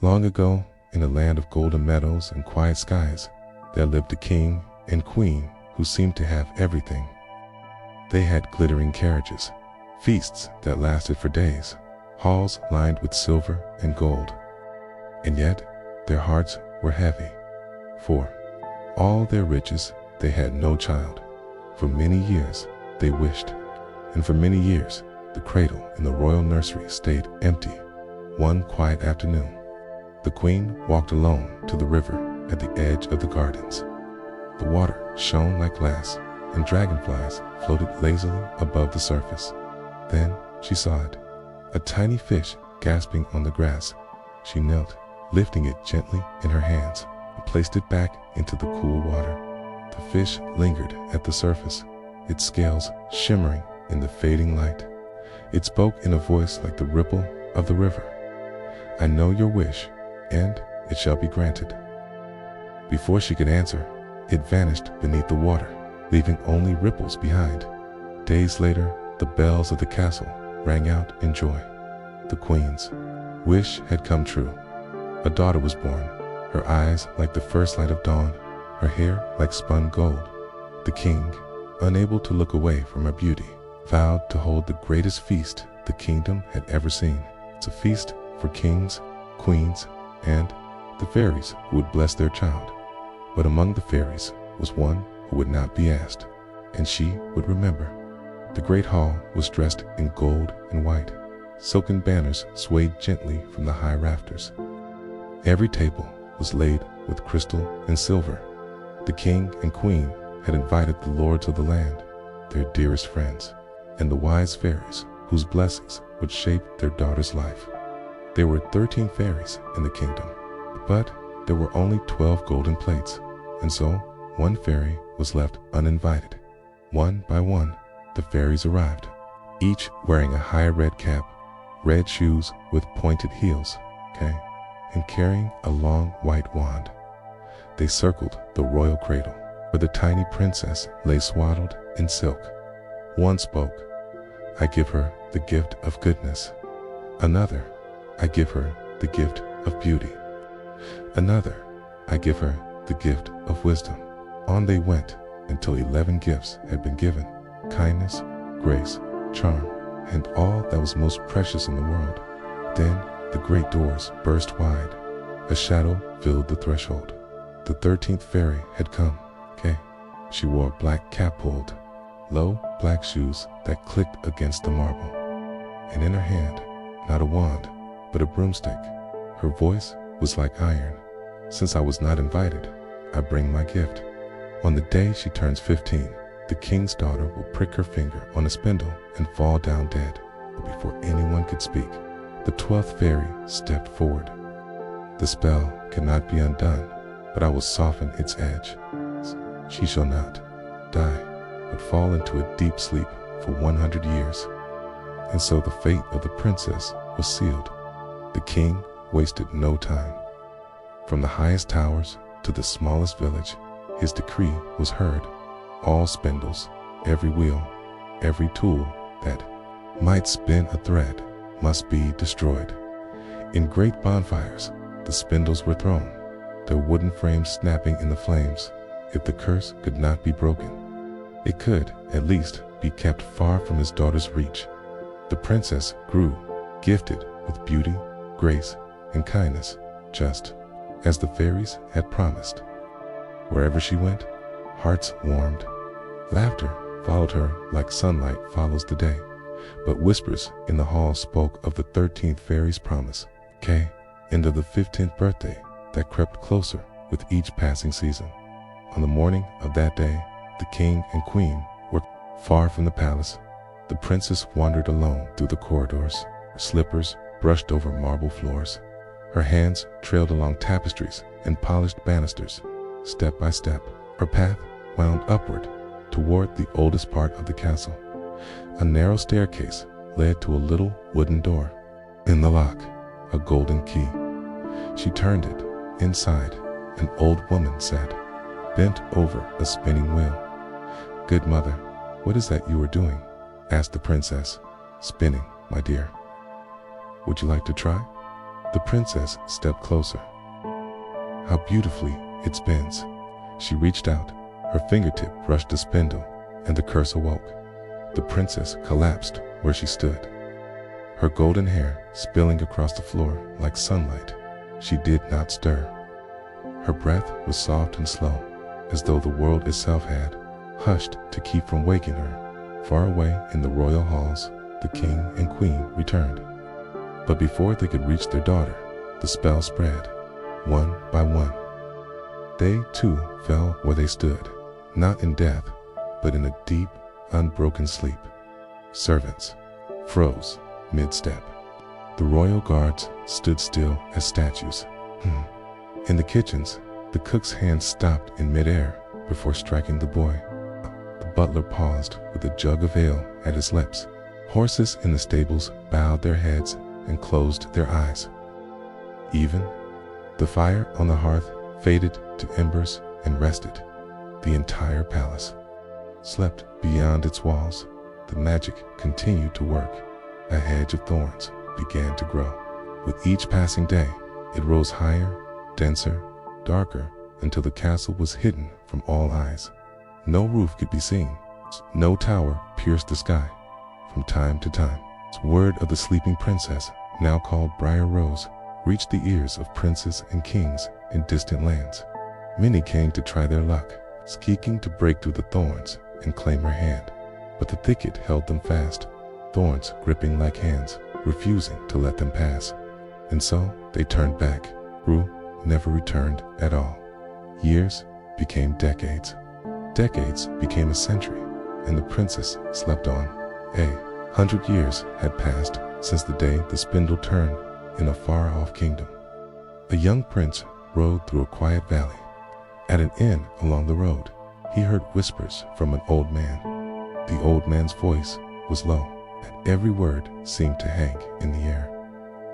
Long ago, in a land of golden meadows and quiet skies, there lived a king and queen who seemed to have everything. They had glittering carriages, feasts that lasted for days, halls lined with silver and gold. And yet, their hearts were heavy. For all their riches, they had no child. For many years, they wished, and for many years, the cradle in the royal nursery stayed empty. One quiet afternoon, the queen walked alone to the river at the edge of the gardens. The water shone like glass, and dragonflies floated lazily above the surface. Then she saw it, a tiny fish gasping on the grass. She knelt, lifting it gently in her hands, and placed it back into the cool water. The fish lingered at the surface, its scales shimmering in the fading light. It spoke in a voice like the ripple of the river. "I know your wish, and it shall be granted." Before she could answer, it vanished beneath the water, leaving only ripples behind. Days later, the bells of the castle rang out in joy. The queen's wish had come true. A daughter was born, her eyes like the first light of dawn, her hair like spun gold. The king, unable to look away from her beauty, vowed to hold the greatest feast the kingdom had ever seen. It's a feast for kings, queens, and the fairies who would bless their child. But among the fairies was one who would not be asked, and she would remember. The great hall was dressed in gold and white. Silken banners swayed gently from the high rafters. Every table was laid with crystal and silver. The king and queen had invited the lords of the land, their dearest friends, and the wise fairies whose blessings would shape their daughter's life. There were 13 fairies in the kingdom, but there were only 12 golden plates, and so one fairy was left uninvited. One by one, the fairies arrived, each wearing a high red cap, red shoes with pointed heels, and carrying a long white wand. They circled the royal cradle, where the tiny princess lay swaddled in silk. One spoke, "I give her the gift of goodness." Another, "I give her the gift of beauty." Another, "I give her the gift of wisdom." On they went until 11 gifts had been given: kindness, grace, charm, and all that was most precious in the world. Then the great doors burst wide. A shadow filled the threshold. The 13th fairy had come. She wore a black cap pulled, low black shoes that clicked against the marble, and in her hand, not a wand, but a broomstick. Her voice was like iron. "Since I was not invited, I bring my gift. On the day she turns 15, the king's daughter will prick her finger on a spindle and fall down dead." But before anyone could speak, the 12th fairy stepped forward. "The spell cannot be undone, but I will soften its edge. She shall not die, but fall into a deep sleep for 100 years. And so the fate of the princess was sealed. The king wasted no time. From the highest towers to the smallest village, his decree was heard. All spindles, every wheel, every tool that might spin a thread must be destroyed. In great bonfires, the spindles were thrown, their wooden frames snapping in the flames. If the curse could not be broken, it could at least be kept far from his daughter's reach. The princess grew, gifted with beauty, grace, and kindness, just as the fairies had promised. Wherever she went, hearts warmed. Laughter followed her like sunlight follows the day. But whispers in the hall spoke of the 13th fairy's promise, and of the 15th birthday that crept closer with each passing season. On the morning of that day, the king and queen were far from the palace. The princess wandered alone through the corridors. Her slippers brushed over marble floors. Her hands trailed along tapestries and polished banisters. Step by step, her path wound upward toward the oldest part of the castle. A narrow staircase led to a little wooden door. In the lock, a golden key. She turned it. Inside, an old woman sat, bent over a spinning wheel. "Good mother, what is that you are doing?" asked the princess. "Spinning, my dear." "Would you like to try?" The princess stepped closer. How beautifully it spins. She reached out. Her fingertip brushed the spindle, and the curse awoke. The princess collapsed where she stood, her golden hair spilling across the floor like sunlight. She did not stir. Her breath was soft and slow, as though the world itself had hushed to keep from waking her. Far away in the royal halls, the king and queen returned. But before they could reach their daughter, the spell spread, one by one. They too fell where they stood, not in death, but in a deep, unbroken sleep. Servants froze mid-step. The royal guards stood still as statues. In the kitchens, the cook's hand stopped in midair before striking the boy. The butler paused with a jug of ale at his lips. Horses in the stables bowed their heads and closed their eyes. Even the fire on the hearth faded to embers and rested. The entire palace slept beyond its walls. The magic continued to work. A hedge of thorns began to grow. With each passing day, it rose higher, denser, darker, until the castle was hidden from all eyes. No roof could be seen. No tower pierced the sky. From time to time, word of the sleeping princess, now called Briar Rose, reached the ears of princes and kings in distant lands. Many came to try their luck, seeking to break through the thorns and claim her hand. But the thicket held them fast, thorns gripping like hands, refusing to let them pass. And so they turned back. Rue never returned at all. Years became decades. Decades became a century, and the princess slept on. 100 years had passed since the day the spindle turned in a far-off kingdom. A young prince rode through a quiet valley. At an inn along the road, he heard whispers from an old man. The old man's voice was low, and every word seemed to hang in the air.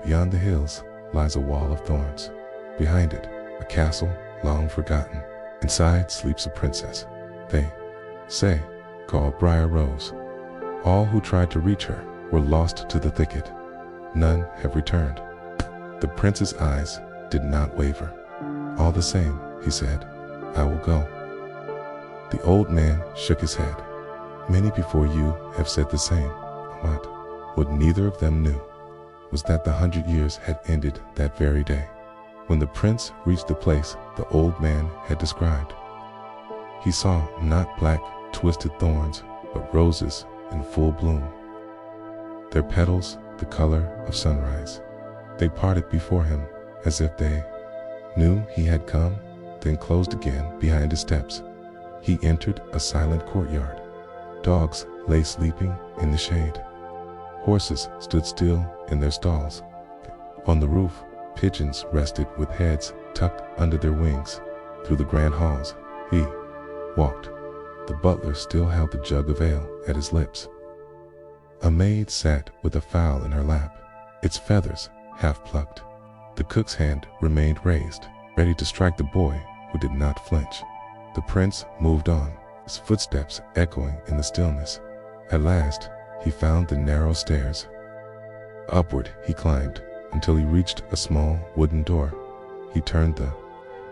Beyond the hills lies a wall of thorns. Behind it, a castle long forgotten. Inside sleeps a princess, they say, called Briar Rose. All who tried to reach her were lost to the thicket. None have returned. The prince's eyes did not waver. All the same, he said, I will go. The old man shook his head. Many before you have said the same. What neither of them knew was that the 100 years had ended that very day, when the prince reached the place the old man had described. He saw not black, twisted thorns, but roses in full bloom, their petals the color of sunrise. They parted before him as if they knew he had come, then closed again behind his steps. He entered a silent courtyard. Dogs lay sleeping in the shade. Horses stood still in their stalls. On the roof, pigeons rested with heads tucked under their wings. Through the grand halls, he walked. The butler still held the jug of ale at his lips. A maid sat with a fowl in her lap, its feathers half plucked. The cook's hand remained raised, ready to strike the boy who did not flinch. The prince moved on, his footsteps echoing in the stillness. At last, he found the narrow stairs. Upward he climbed until he reached a small wooden door. He turned the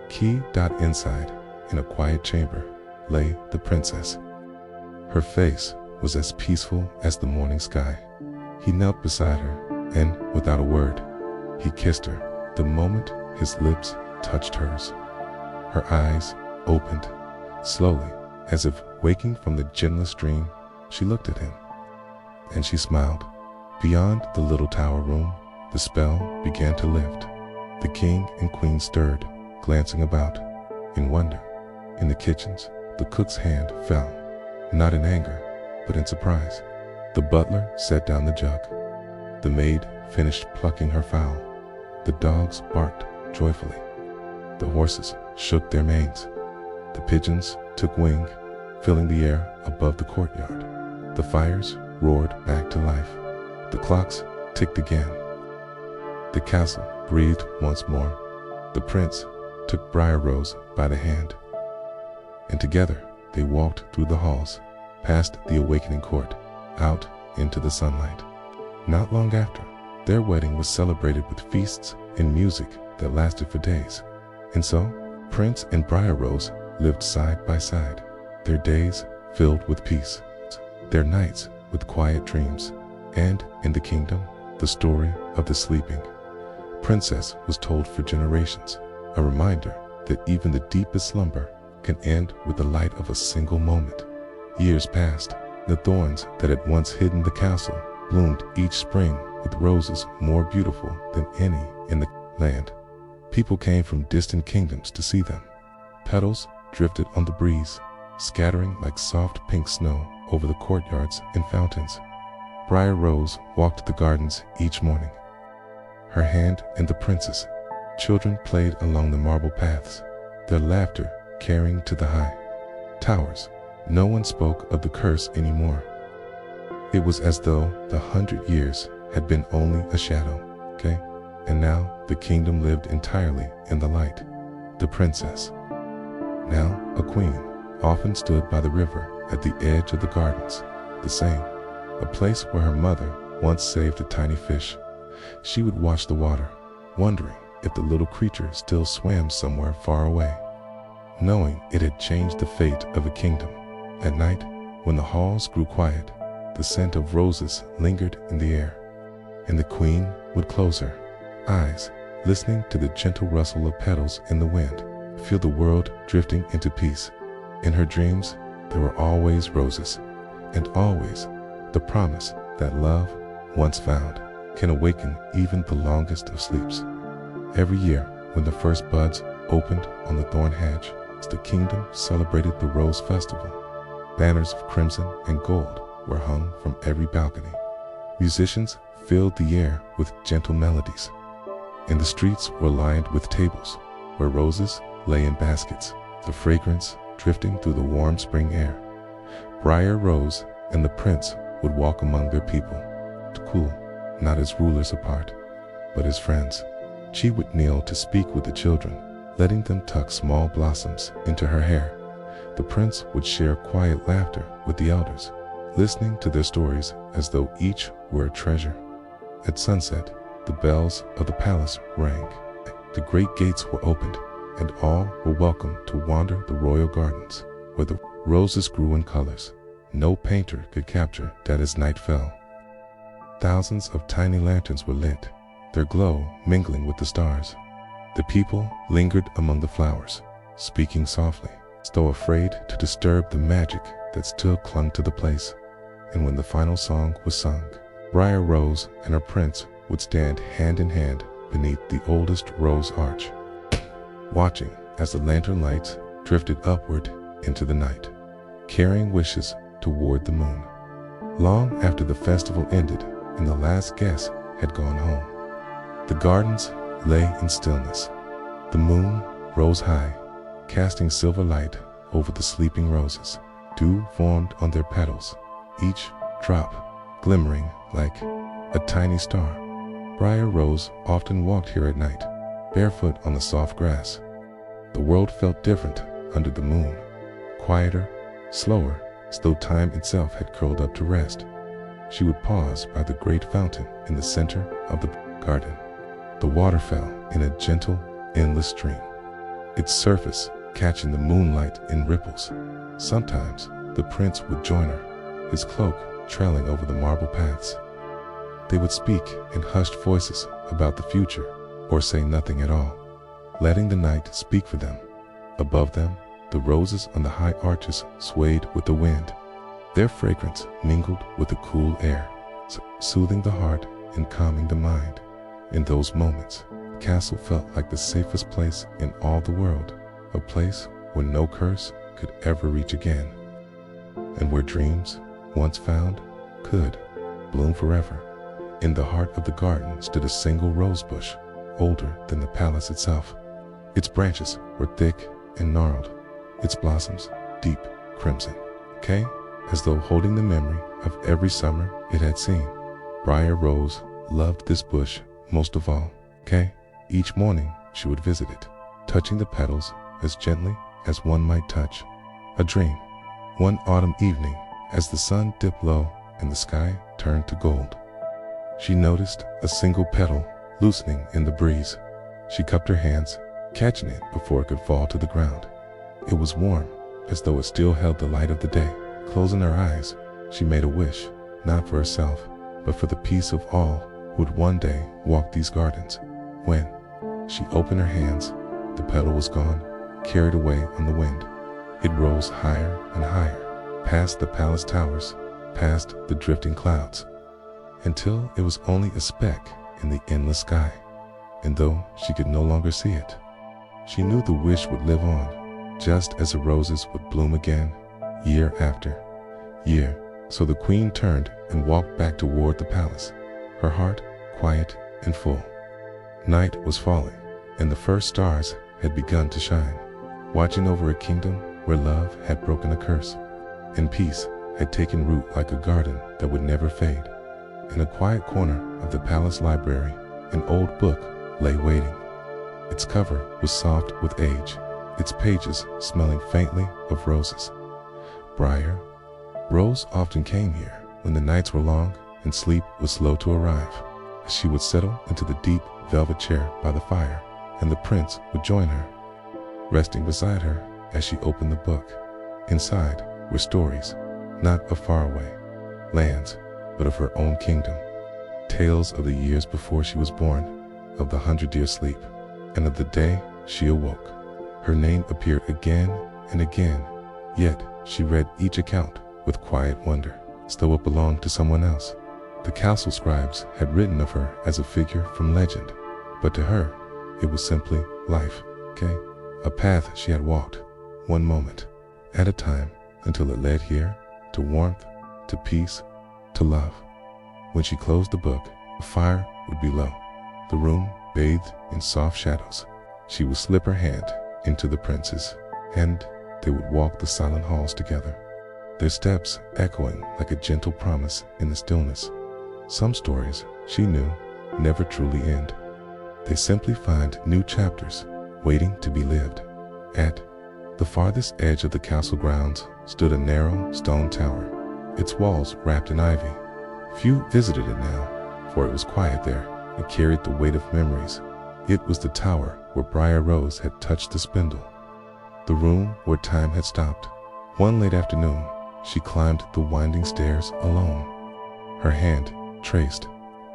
key. Inside, in a quiet chamber, lay the princess. Her face was as peaceful as the morning sky. He knelt beside her, and without a word, he kissed her. The moment his lips touched hers, her eyes opened slowly, as if waking from the gentlest dream. She looked at him, and she smiled. Beyond the little tower room, the spell began to lift. The king and queen stirred, glancing about in wonder. In the kitchens, the cook's hand fell, not in anger, but in surprise. The butler set down the jug. The maid finished plucking her fowl. The dogs barked joyfully. The horses shook their manes. The pigeons took wing, filling the air above the courtyard. The fires roared back to life. The clocks ticked again. The castle breathed once more. The prince took Briar Rose by the hand, and together they walked through the halls, past the awakening court, out into the sunlight. Not long after, Their wedding was celebrated with feasts and music that lasted for days. And so, Prince and Briar Rose lived side by side, their days filled with peace, their nights with quiet dreams. And in the kingdom, the story of the sleeping princess was told for generations, a reminder that even the deepest slumber can end with the light of a single moment. Years passed. The thorns that had once hidden the castle bloomed each spring with roses more beautiful than any in the land. People came from distant kingdoms to see them. Petals drifted on the breeze, scattering like soft pink snow over the courtyards and fountains. Briar Rose walked the gardens each morning, her hand in the prince's. Children played along the marble paths, their laughter carrying to the high towers. No one spoke of the curse anymore. It was as though the 100 years had been only a shadow, And now the kingdom lived entirely in the light. The princess, now a queen, often stood by the river at the edge of the gardens, the same, a place where her mother once saved a tiny fish. She would watch the water, wondering if the little creature still swam somewhere far away, knowing it had changed the fate of a kingdom. At night, when the halls grew quiet, the scent of roses lingered in the air, and the queen would close her eyes, listening to the gentle rustle of petals in the wind, feel the world drifting into peace. In her dreams, there were always roses, and always the promise that love, once found, can awaken even the longest of sleeps. Every year, when the first buds opened on the thorn hedge, the kingdom celebrated the Rose Festival. Banners of crimson and gold were hung from every balcony. Musicians filled the air with gentle melodies, and the streets were lined with tables where roses lay in baskets, the fragrance drifting through the warm spring air. Briar Rose and the prince would walk among their people, cool, not as rulers apart, but as friends. She would kneel to speak with the children, letting them tuck small blossoms into her hair. The prince would share quiet laughter with the elders, listening to their stories as though each were a treasure. At sunset, the bells of the palace rang. The great gates were opened, and all were welcome to wander the royal gardens, where the roses grew in colors no painter could capture that as night fell. Thousands of tiny lanterns were lit, their glow mingling with the stars. The people lingered among the flowers, speaking softly, though afraid to disturb the magic that still clung to the place. And when the final song was sung, Briar Rose and her prince would stand hand in hand beneath the oldest rose arch, watching as the lantern lights drifted upward into the night, carrying wishes toward the moon. Long after the festival ended and the last guest had gone home, the gardens lay in stillness. The moon rose high, casting silver light over the sleeping roses. Dew formed on their petals, each drop glimmering like a tiny star. Briar Rose often walked here at night, barefoot on the soft grass. The world felt different under the moon, quieter, slower, as though time itself had curled up to rest. She would pause by the great fountain in the center of the garden. The water fell in a gentle, endless stream, its surface catching the moonlight in ripples. Sometimes the prince would join her, his cloak trailing over the marble paths. They would speak in hushed voices about the future, or say nothing at all, letting the night speak for them. Above them, the roses on the high arches swayed with the wind. Their fragrance mingled with the cool air, soothing the heart and calming the mind. In those moments, the castle felt like the safest place in all the world, a place where no curse could ever reach again, and where dreams, once found, could bloom forever. In the heart of the garden stood a single rose bush, older than the palace itself. Its branches were thick and gnarled, its blossoms deep crimson, as though holding the memory of every summer it had seen. Briar Rose loved this bush most of all, Each morning she would visit it, touching the petals as gently as one might touch a dream. One autumn evening, as the sun dipped low and the sky turned to gold, She noticed a single petal loosening in the breeze. She cupped her hands, catching it before it could fall to the ground. It was warm, as though it still held the light of the day. Closing her eyes, she made a wish, not for herself, but for the peace of all who would one day walk these gardens. When she opened her hands, the petal was gone, carried away on the wind. It rose higher and higher, past the palace towers, past the drifting clouds, until it was only a speck in the endless sky. And though she could no longer see it, she knew the wish would live on, just as the roses would bloom again, year after year. So the queen turned and walked back toward the palace, her heart quiet and full. Night was falling, and the first stars had begun to shine, watching over a kingdom where love had broken a curse, and peace had taken root like a garden that would never fade. In a quiet corner of the palace library, an old book lay waiting. Its cover was soft with age, its pages smelling faintly of roses. Briar Rose often came here when the nights were long and sleep was slow to arrive. She would settle into the deep velvet chair by the fire, and the prince would join her, resting beside her as she opened the book. Inside were stories, not of faraway lands, but of her own kingdom. Tales of the years before she was born, of the 100-year sleep, and of the day she awoke. Her name appeared again and again, yet she read each account with quiet wonder, as though it belonged to someone else. The castle scribes had written of her as a figure from legend, but to her, it was simply life, a path she had walked, one moment at a time, until it led here, to warmth, to peace, to love. When she closed the book, a fire would be low, the room bathed in soft shadows. She would slip her hand into the prince's, and they would walk the silent halls together, their steps echoing like a gentle promise in the stillness. Some stories, she knew, never truly end. They simply find new chapters waiting to be lived. At the farthest edge of the castle grounds stood a narrow stone tower, its walls wrapped in ivy. Few visited it now, for it was quiet there and carried the weight of memories. It was the tower where Briar Rose had touched the spindle, the room where time had stopped. One late afternoon, she climbed the winding stairs alone. Her hand traced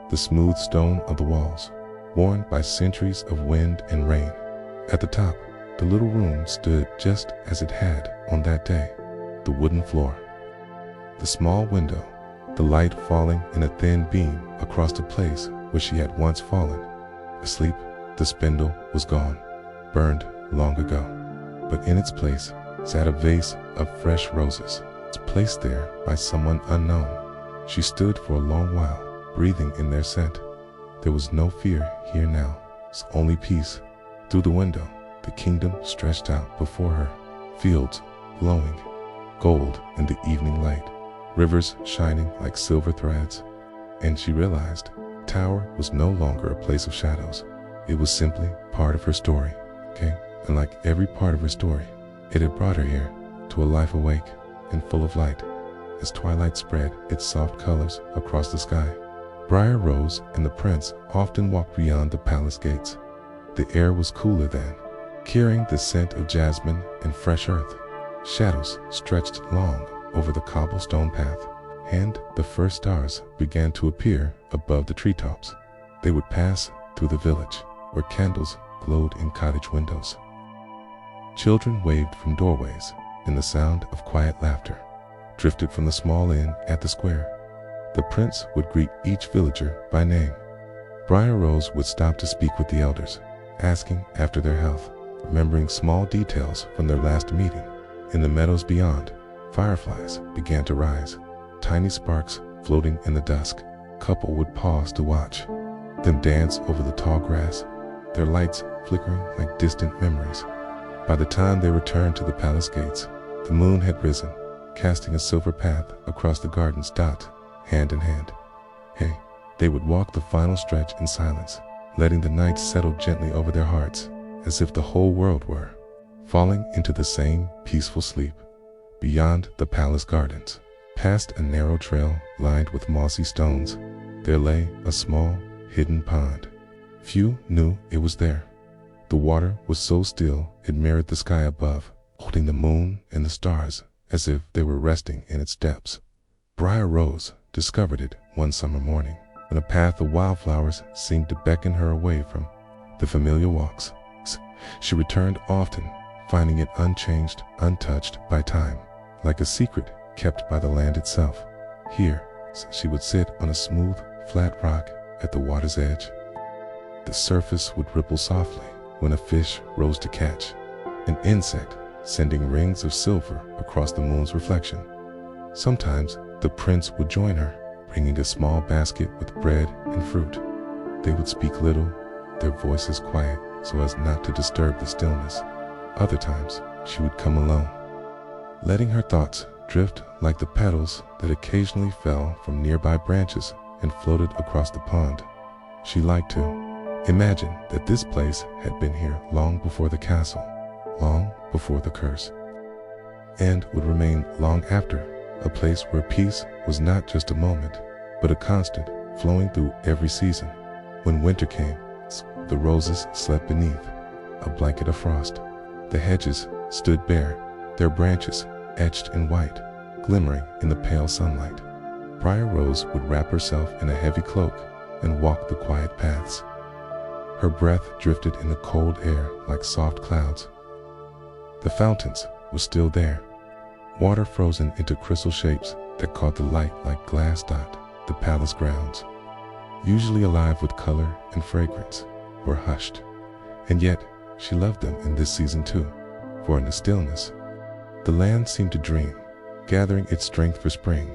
the smooth stone of the walls, worn by centuries of wind and rain. At the top, the little room stood just as it had on that day, the wooden floor, the small window, the light falling in a thin beam across the place where she had once fallen. Asleep, the spindle was gone, burned long ago, but in its place sat a vase of fresh roses, placed there by someone unknown. She stood for a long while, breathing in their scent. There was no fear here now, only peace. Through the window, the kingdom stretched out before her, fields glowing gold in the evening light, rivers shining like silver threads. And she realized the tower was no longer a place of shadows. It was simply part of her story, And like every part of her story, it had brought her here, to a life awake and full of light, as twilight spread its soft colors across the sky. Briar Rose and the prince often walked beyond the palace gates. The air was cooler then, carrying the scent of jasmine and fresh earth. Shadows stretched long over the cobblestone path, and the first stars began to appear above the treetops. They would pass through the village, where candles glowed in cottage windows. Children waved from doorways, and the sound of quiet laughter drifted from the small inn at the square. The prince would greet each villager by name. Briar Rose would stop to speak with the elders, asking after their health, remembering small details from their last meeting. In the meadows beyond, fireflies began to rise, tiny sparks floating in the dusk. Couple would pause to watch them dance over the tall grass, their lights flickering like distant memories. By the time they returned to the palace gates, the moon had risen, casting a silver path across the garden's dot, hand in hand. They would walk the final stretch in silence, letting the night settle gently over their hearts, as if the whole world were falling into the same peaceful sleep. Beyond the palace gardens, past a narrow trail lined with mossy stones, there lay a small, hidden pond. Few knew it was there. The water was so still it mirrored the sky above, holding the moon and the stars as if they were resting in its depths. Briar Rose discovered it one summer morning when a path of wildflowers seemed to beckon her away from the familiar walks. She returned often, finding it unchanged, untouched by time, like a secret kept by the land itself. Here, she would sit on a smooth, flat rock at the water's edge. The surface would ripple softly when a fish rose to catch an insect, sending rings of silver across the moon's reflection. Sometimes the prince would join her, bringing a small basket with bread and fruit. They would speak little, their voices quiet so as not to disturb the stillness. Other times, she would come alone, letting her thoughts drift like the petals that occasionally fell from nearby branches and floated across the pond. She liked to imagine that this place had been here long before the castle, long before the curse, and would remain long after, a place where peace was not just a moment, but a constant, flowing through every season. When winter came, the roses slept beneath a blanket of frost. The hedges stood bare, their branches etched in white, glimmering in the pale sunlight. Briar Rose would wrap herself in a heavy cloak and walk the quiet paths. Her breath drifted in the cold air like soft clouds. The fountains were still there, water frozen into crystal shapes that caught the light like glass dot. The palace grounds, usually alive with color and fragrance, were hushed, and yet she loved them in this season too, for in the stillness, the land seemed to dream, gathering its strength for spring.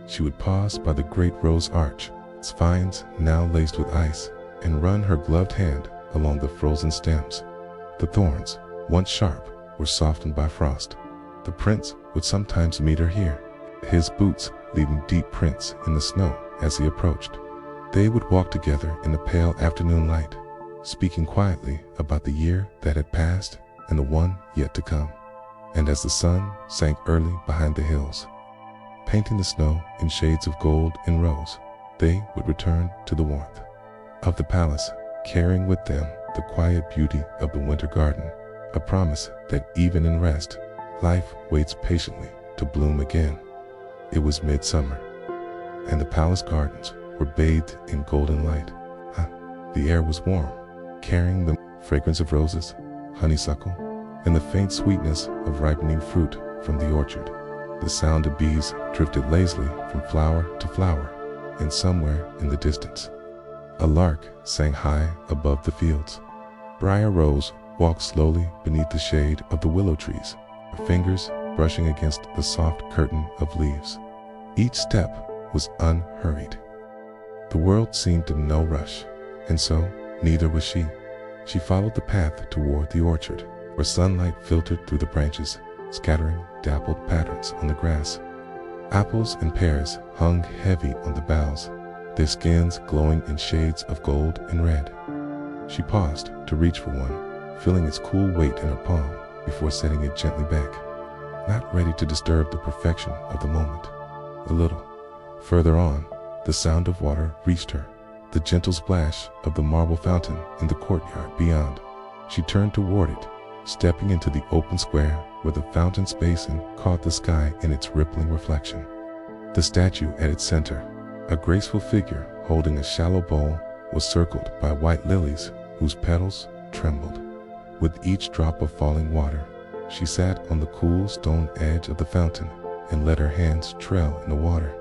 She would pause by the great rose arch, its vines now laced with ice, and run her gloved hand along the frozen stems. The thorns, once sharp, were softened by frost. The prince would sometimes meet her here, his boots leaving deep prints in the snow as he approached. They would walk together in the pale afternoon light, speaking quietly about the year that had passed and the one yet to come. And as the sun sank early behind the hills, painting the snow in shades of gold and rose, they would return to the warmth of the palace, carrying with them the quiet beauty of the winter garden, a promise that even in rest, life waits patiently to bloom again. It was midsummer, and the palace gardens were bathed in golden light. The air was warm, carrying the fragrance of roses, honeysuckle, and the faint sweetness of ripening fruit from the orchard. The sound of bees drifted lazily from flower to flower, and somewhere in the distance, a lark sang high above the fields. Briar Rose walked slowly beneath the shade of the willow trees, her fingers brushing against the soft curtain of leaves. Each step was unhurried. The world seemed in no rush, and so neither was she. She followed the path toward the orchard, where sunlight filtered through the branches, scattering dappled patterns on the grass. Apples and pears hung heavy on the boughs, their skins glowing in shades of gold and red. She paused to reach for one, feeling its cool weight in her palm before setting it gently back, not ready to disturb the perfection of the moment. A little further on, the sound of water reached her, the gentle splash of the marble fountain in the courtyard beyond. She turned toward it, stepping into the open square where the fountain's basin caught the sky in its rippling reflection. The statue at its center, a graceful figure holding a shallow bowl, was circled by white lilies whose petals trembled with each drop of falling water. She sat on the cool stone edge of the fountain and let her hands trail in the water.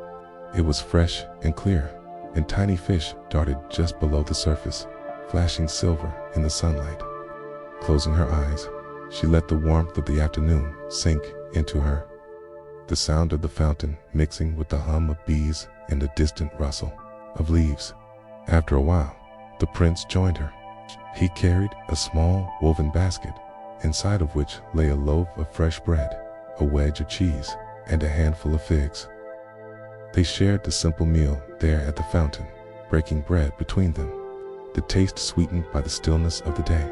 It was fresh and clear, and tiny fish darted just below the surface, flashing silver in the sunlight. Closing her eyes, she let the warmth of the afternoon sink into her, the sound of the fountain mixing with the hum of bees and the distant rustle of leaves. After a while, the prince joined her. He carried a small woven basket, inside of which lay a loaf of fresh bread, a wedge of cheese, and a handful of figs. They shared the simple meal there at the fountain, breaking bread between them, the taste sweetened by the stillness of the day.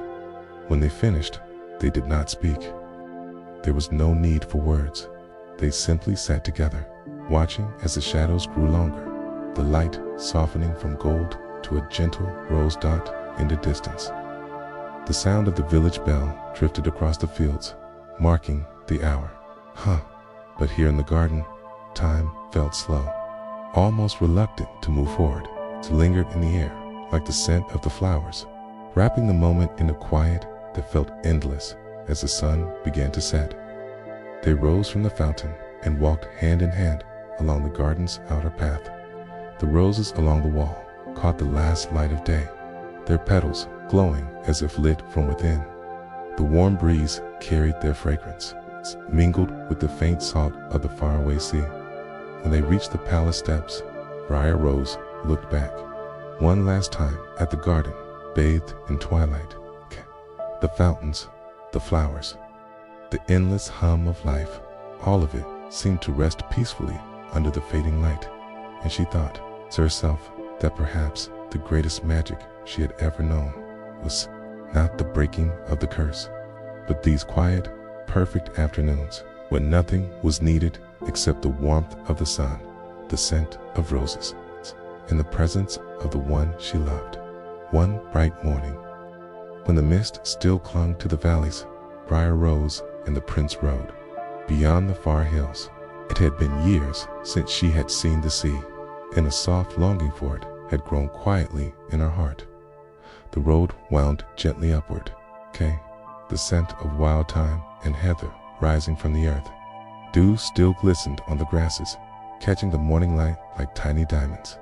When they finished, they did not speak. There was no need for words. They simply sat together, watching as the shadows grew longer, the light softening from gold to a gentle rose dot in the distance. The sound of the village bell drifted across the fields, marking the hour. But here in the garden, time felt slow, almost reluctant to move forward. It lingered in the air like the scent of the flowers, wrapping the moment in a quiet that felt endless as the sun began to set. They rose from the fountain and walked hand in hand along the garden's outer path. The roses along the wall caught the last light of day, their petals glowing as if lit from within. The warm breeze carried their fragrance, mingled with the faint salt of the faraway sea. When they reached the palace steps, Briar Rose looked back one last time at the garden, bathed in twilight. The fountains, the flowers, the endless hum of life, all of it seemed to rest peacefully under the fading light, and she thought to herself that perhaps the greatest magic she had ever known was not the breaking of the curse, but these quiet, perfect afternoons when nothing was needed except the warmth of the sun, the scent of roses, and the presence of the one she loved. One bright morning, when the mist still clung to the valleys, Briar Rose and the prince rode beyond the far hills. It had been years since she had seen the sea, and a soft longing for it had grown quietly in her heart. The road wound gently upward, the scent of wild thyme and heather rising from the earth. Dew still glistened on the grasses, catching the morning light like tiny diamonds.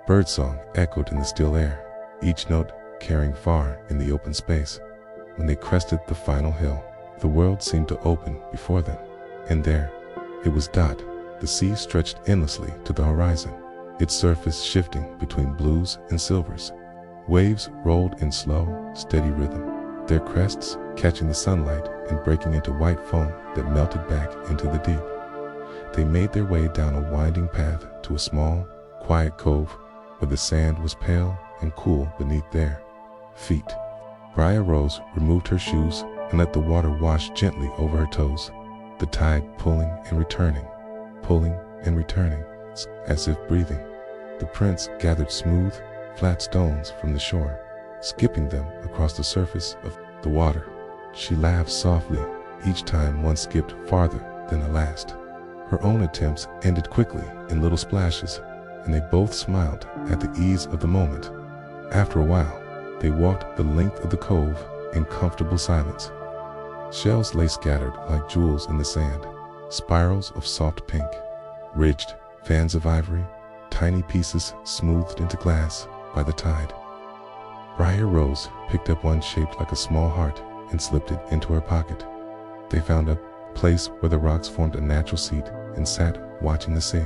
Birdsong echoed in the still air, each note carrying far in the open space. When they crested the final hill, the world seemed to open before them, and there it was Dot. The sea stretched endlessly to the horizon, its surface shifting between blues and silvers. Waves rolled in slow, steady rhythm, their crests catching the sunlight and breaking into white foam that melted back into the deep. They made their way down a winding path to a small, quiet cove where the sand was pale and cool beneath their feet. Briar Rose removed her shoes and let the water wash gently over her toes, the tide pulling and returning, as if breathing. The prince gathered smooth, flat stones from the shore, skipping them across the surface of the water. She laughed softly each time one skipped farther than the last. Her own attempts ended quickly in little splashes, and they both smiled at the ease of the moment. After a while, they walked the length of the cove in comfortable silence. Shells lay scattered like jewels in the sand, spirals of soft pink, ridged fans of ivory, tiny pieces smoothed into glass by the tide. Briar Rose picked up one shaped like a small heart and slipped it into her pocket. They found a place where the rocks formed a natural seat and sat watching the sea.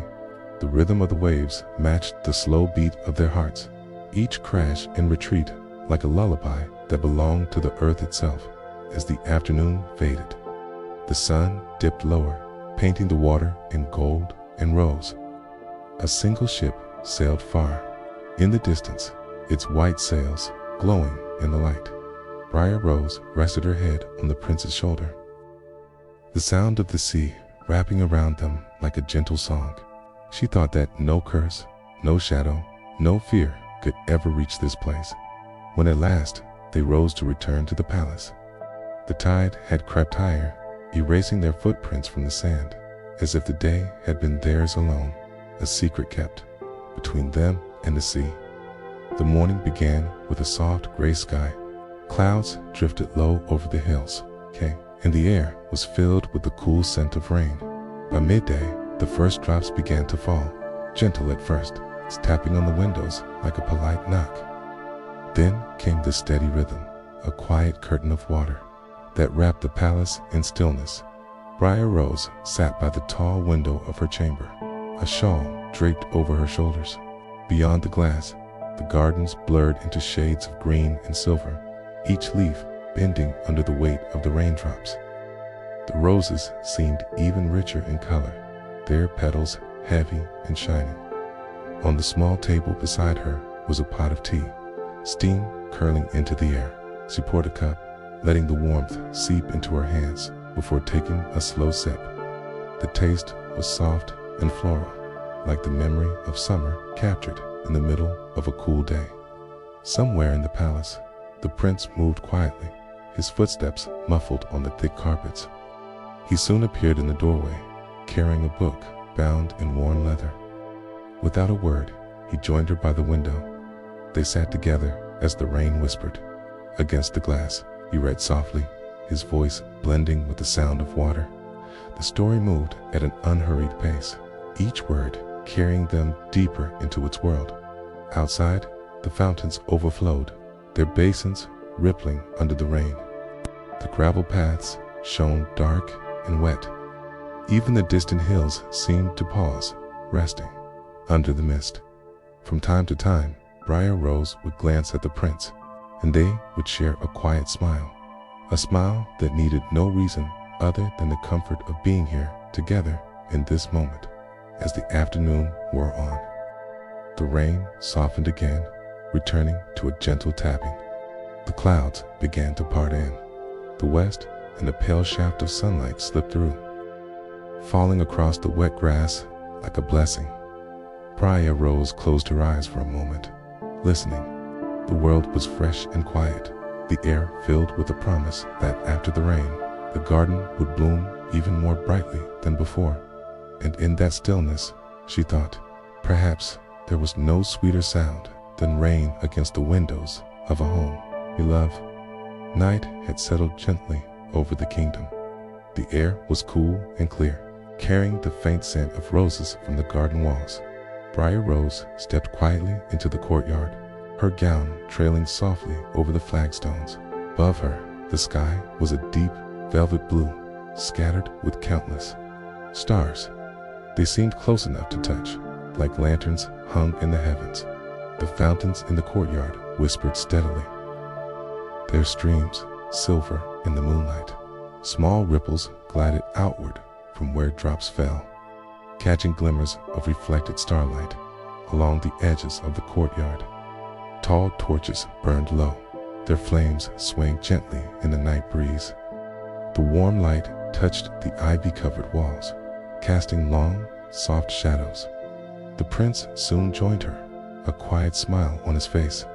The rhythm of the waves matched the slow beat of their hearts, each crash and retreat like a lullaby that belonged to the earth itself. As the afternoon faded, the sun dipped lower, painting the water in gold and rose. A single ship sailed far in the distance, its white sails glowing in the light. Briar Rose rested her head on the prince's shoulder, the sound of the sea wrapping around them like a gentle song. She thought that no curse, no shadow, no fear could ever reach this place. When at last they rose to return to the palace, the tide had crept higher, erasing their footprints from the sand, as if the day had been theirs alone, a secret kept between them and the sea. The morning began with a soft gray sky. Clouds drifted low over the hills, and the air was filled with the cool scent of rain. By midday, the first drops began to fall, gentle at first, tapping on the windows like a polite knock. Then came the steady rhythm, a quiet curtain of water that wrapped the palace in stillness. Briar Rose sat by the tall window of her chamber, a shawl draped over her shoulders. Beyond the glass, the gardens blurred into shades of green and silver, each leaf bending under the weight of the raindrops. The roses seemed even richer in color, their petals heavy and shining. On the small table beside her was a pot of tea, steam curling into the air. She poured a cup, letting the warmth seep into her hands before taking a slow sip. The taste was soft and floral, like the memory of summer captured in the middle of a cool day. Somewhere in the palace, the prince moved quietly, his footsteps muffled on the thick carpets. He soon appeared in the doorway, carrying a book bound in worn leather. Without a word, he joined her by the window. They sat together as the rain whispered. Against the glass, he read softly, his voice blending with the sound of water. The story moved at an unhurried pace, each word carrying them deeper into its world. Outside, the fountains overflowed, their basins rippling under the rain. The gravel paths shone dark and wet. Even the distant hills seemed to pause, resting under the mist. From time to time, Briar Rose would glance at the prince, and they would share a quiet smile, a smile that needed no reason other than the comfort of being here together in this moment. As the afternoon wore on, the rain softened again, returning to a gentle tapping. The clouds began to part in the west, and a pale shaft of sunlight slipped through, falling across the wet grass like a blessing. Briar Rose closed her eyes for a moment, listening. The world was fresh and quiet, the air filled with the promise that after the rain, the garden would bloom even more brightly than before. And in that stillness, she thought, perhaps there was no sweeter sound than rain against the windows of a home you love. Night had settled gently over the kingdom. The air was cool and clear, carrying the faint scent of roses from the garden walls. Briar Rose stepped quietly into the courtyard, her gown trailing softly over the flagstones. Above her, the sky was a deep velvet blue, scattered with countless stars. They seemed close enough to touch, like lanterns hung in the heavens. The fountains in the courtyard whispered steadily, their streams silver in the moonlight. Small ripples glided outward from where drops fell, catching glimmers of reflected starlight along the edges of the courtyard. Tall torches burned low, their flames swaying gently in the night breeze. The warm light touched the ivy-covered walls, casting long, soft shadows. The prince soon joined her, a quiet smile on his face.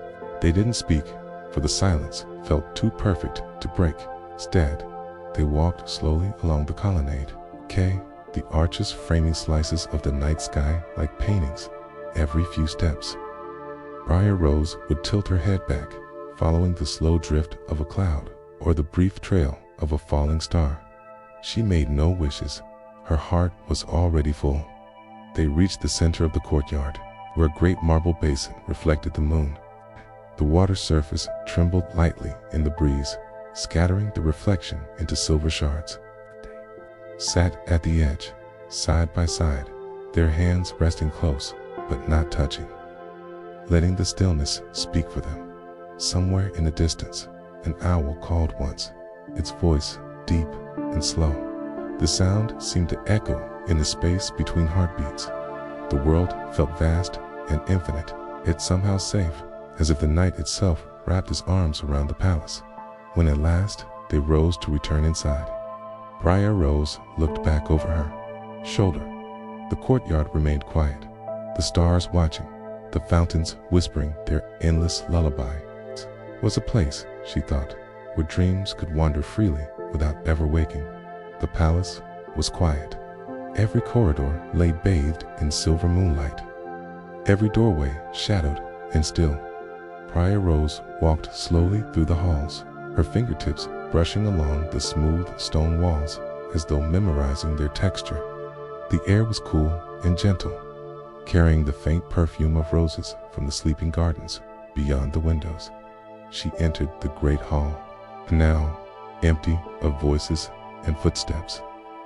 They didn't speak, for the silence felt too perfect to break. Instead, they walked slowly along the colonnade, the arches framing slices of the night sky like paintings. Every few steps, Briar Rose would tilt her head back, following the slow drift of a cloud or the brief trail of a falling star. She made no wishes. Her heart was already full. They reached the center of the courtyard, where a great marble basin reflected the moon. The water surface trembled lightly in the breeze, scattering the reflection into silver shards. Sat at the edge, side by side, their hands resting close but not touching, letting the stillness speak for them. Somewhere in the distance, an owl called once, its voice deep and slow. The sound seemed to echo in the space between heartbeats. The world felt vast and infinite, yet somehow safe, as if the night itself wrapped its arms around the palace. When at last they rose to return inside, Briar Rose looked back over her shoulder. The courtyard remained quiet, the stars watching, the fountains whispering their endless lullaby. It was a place, she thought, where dreams could wander freely without ever waking. The palace was quiet. Every corridor lay bathed in silver moonlight, every doorway shadowed and still. Briar Rose walked slowly through the halls, her fingertips brushing along the smooth stone walls as though memorizing their texture. The air was cool and gentle, carrying the faint perfume of roses from the sleeping gardens beyond the windows. She entered the great hall, now empty of voices and footsteps.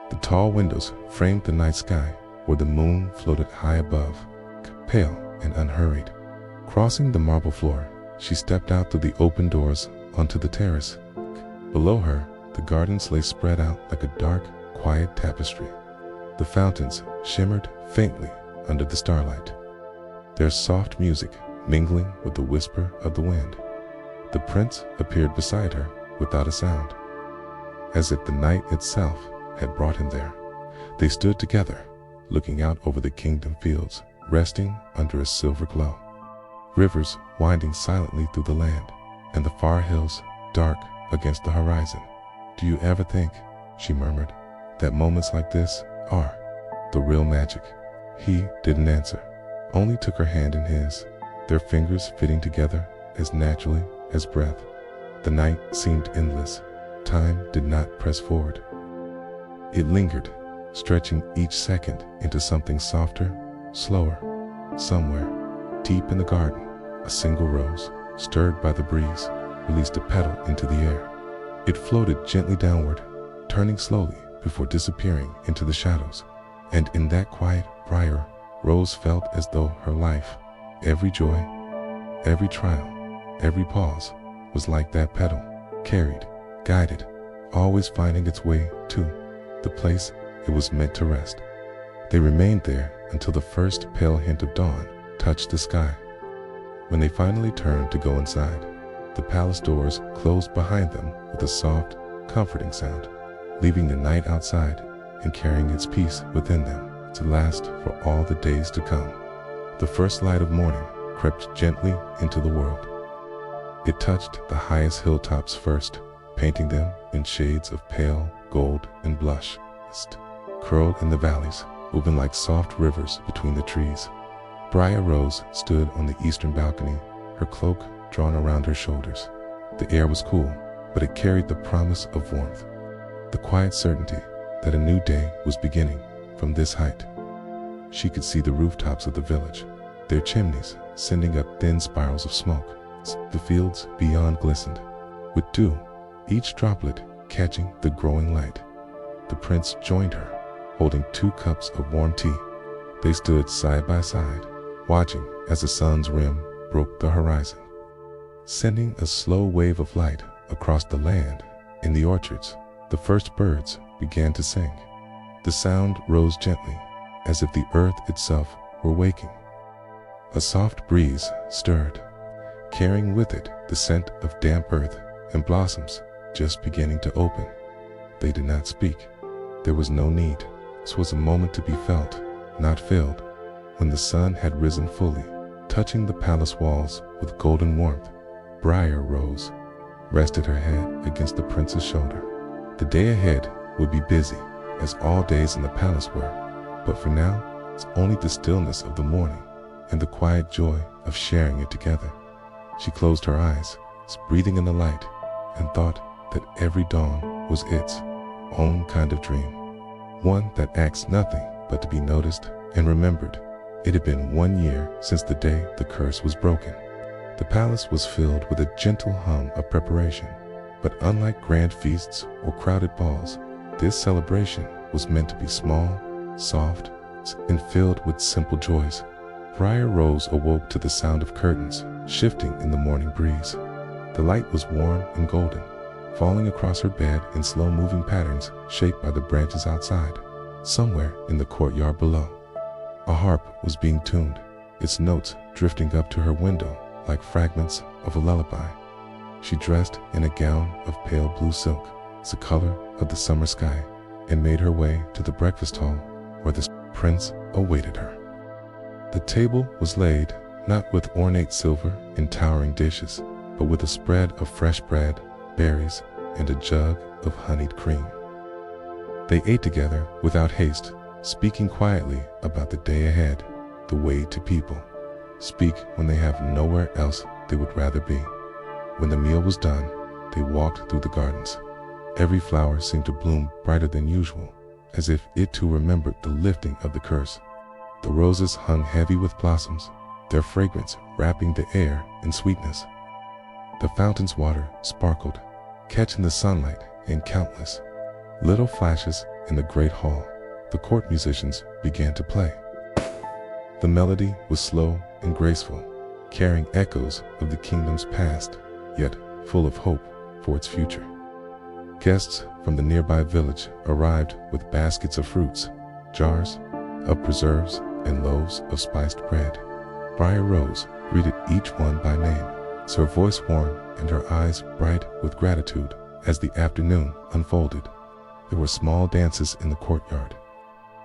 The tall windows framed the night sky where the moon floated high above, pale and unhurried. Crossing the marble floor, she stepped out through the open doors onto the terrace. Below her, the gardens lay spread out like a dark, quiet tapestry. The fountains shimmered faintly under the starlight, their soft music mingling with the whisper of the wind. The prince appeared beside her without a sound, as if the night itself had brought him there. They stood together, looking out over the kingdom fields, resting under a silver glow. Rivers winding silently through the land, and the far hills dark against the horizon. "Do you ever think," she murmured, "that moments like this are the real magic?" He didn't answer, only took her hand in his, their fingers fitting together as naturally as breath. The night seemed endless. Time did not press forward. It lingered, stretching each second into something softer, slower. Somewhere, deep in the garden, a single rose, stirred by the breeze, released a petal into the air. It floated gently downward, turning slowly before disappearing into the shadows. And in that quiet briar, Rose felt as though her life, every joy, every trial, every pause, was like that petal, carried, guided, always finding its way to the place it was meant to rest. They remained there until the first pale hint of dawn touched the sky. When they finally turned to go inside, the palace doors closed behind them with a soft, comforting sound, leaving the night outside and carrying its peace within them to last for all the days to come. The first light of morning crept gently into the world. It touched the highest hilltops first, painting them in shades of pale gold and blush, curled in the valleys, moving like soft rivers between the trees. Briar Rose stood on the eastern balcony, her cloak drawn around her shoulders. The air was cool, but it carried the promise of warmth, the quiet certainty that a new day was beginning. From this height, she could see the rooftops of the village, their chimneys sending up thin spirals of smoke. The fields beyond glistened with dew, each droplet catching the growing light. The prince joined her, holding 2 cups of warm tea. They stood side by side, watching as the sun's rim broke the horizon, sending a slow wave of light across the land. In the orchards, the first birds began to sing. The sound rose gently, as if the earth itself were waking. A soft breeze stirred, carrying with it the scent of damp earth and blossoms just beginning to open. They did not speak. There was no need. This was a moment to be felt, not filled. When the sun had risen fully, touching the palace walls with golden warmth, Briar Rose rested her head against the prince's shoulder. The day ahead would be busy, as all days in the palace were, but for now, it's only the stillness of the morning and the quiet joy of sharing it together. She closed her eyes, breathing in the light, and thought that every dawn was its own kind of dream, one that asks nothing but to be noticed and remembered. It had been 1 year since the day the curse was broken. The palace was filled with a gentle hum of preparation, but unlike grand feasts or crowded balls, this celebration was meant to be small, soft, and filled with simple joys. Briar Rose awoke to the sound of curtains shifting in the morning breeze. The light was warm and golden, falling across her bed in slow-moving patterns shaped by the branches outside. Somewhere in the courtyard below, a harp was being tuned, its notes drifting up to her window like fragments of a lullaby. She dressed in a gown of pale blue silk, the color of the summer sky, and made her way to the breakfast hall where the prince awaited her. The table was laid not with ornate silver and towering dishes, but with a spread of fresh bread, berries, and a jug of honeyed cream. They ate together without haste, speaking quietly about the day ahead, the way to people speak when they have nowhere else they would rather be. When the meal was done, they walked through the gardens. Every flower seemed to bloom brighter than usual, as if it too remembered the lifting of the curse. The roses hung heavy with blossoms, their fragrance wrapping the air in sweetness. The fountain's water sparkled, catching the sunlight in countless little flashes. In the great hall, the court musicians began to play. The melody was slow and graceful, carrying echoes of the kingdom's past, yet full of hope for its future. Guests from the nearby village arrived with baskets of fruits, jars of preserves, and loaves of spiced bread. Briar Rose greeted each one by name, her voice warm and her eyes bright with gratitude. As the afternoon unfolded, there were small dances in the courtyard.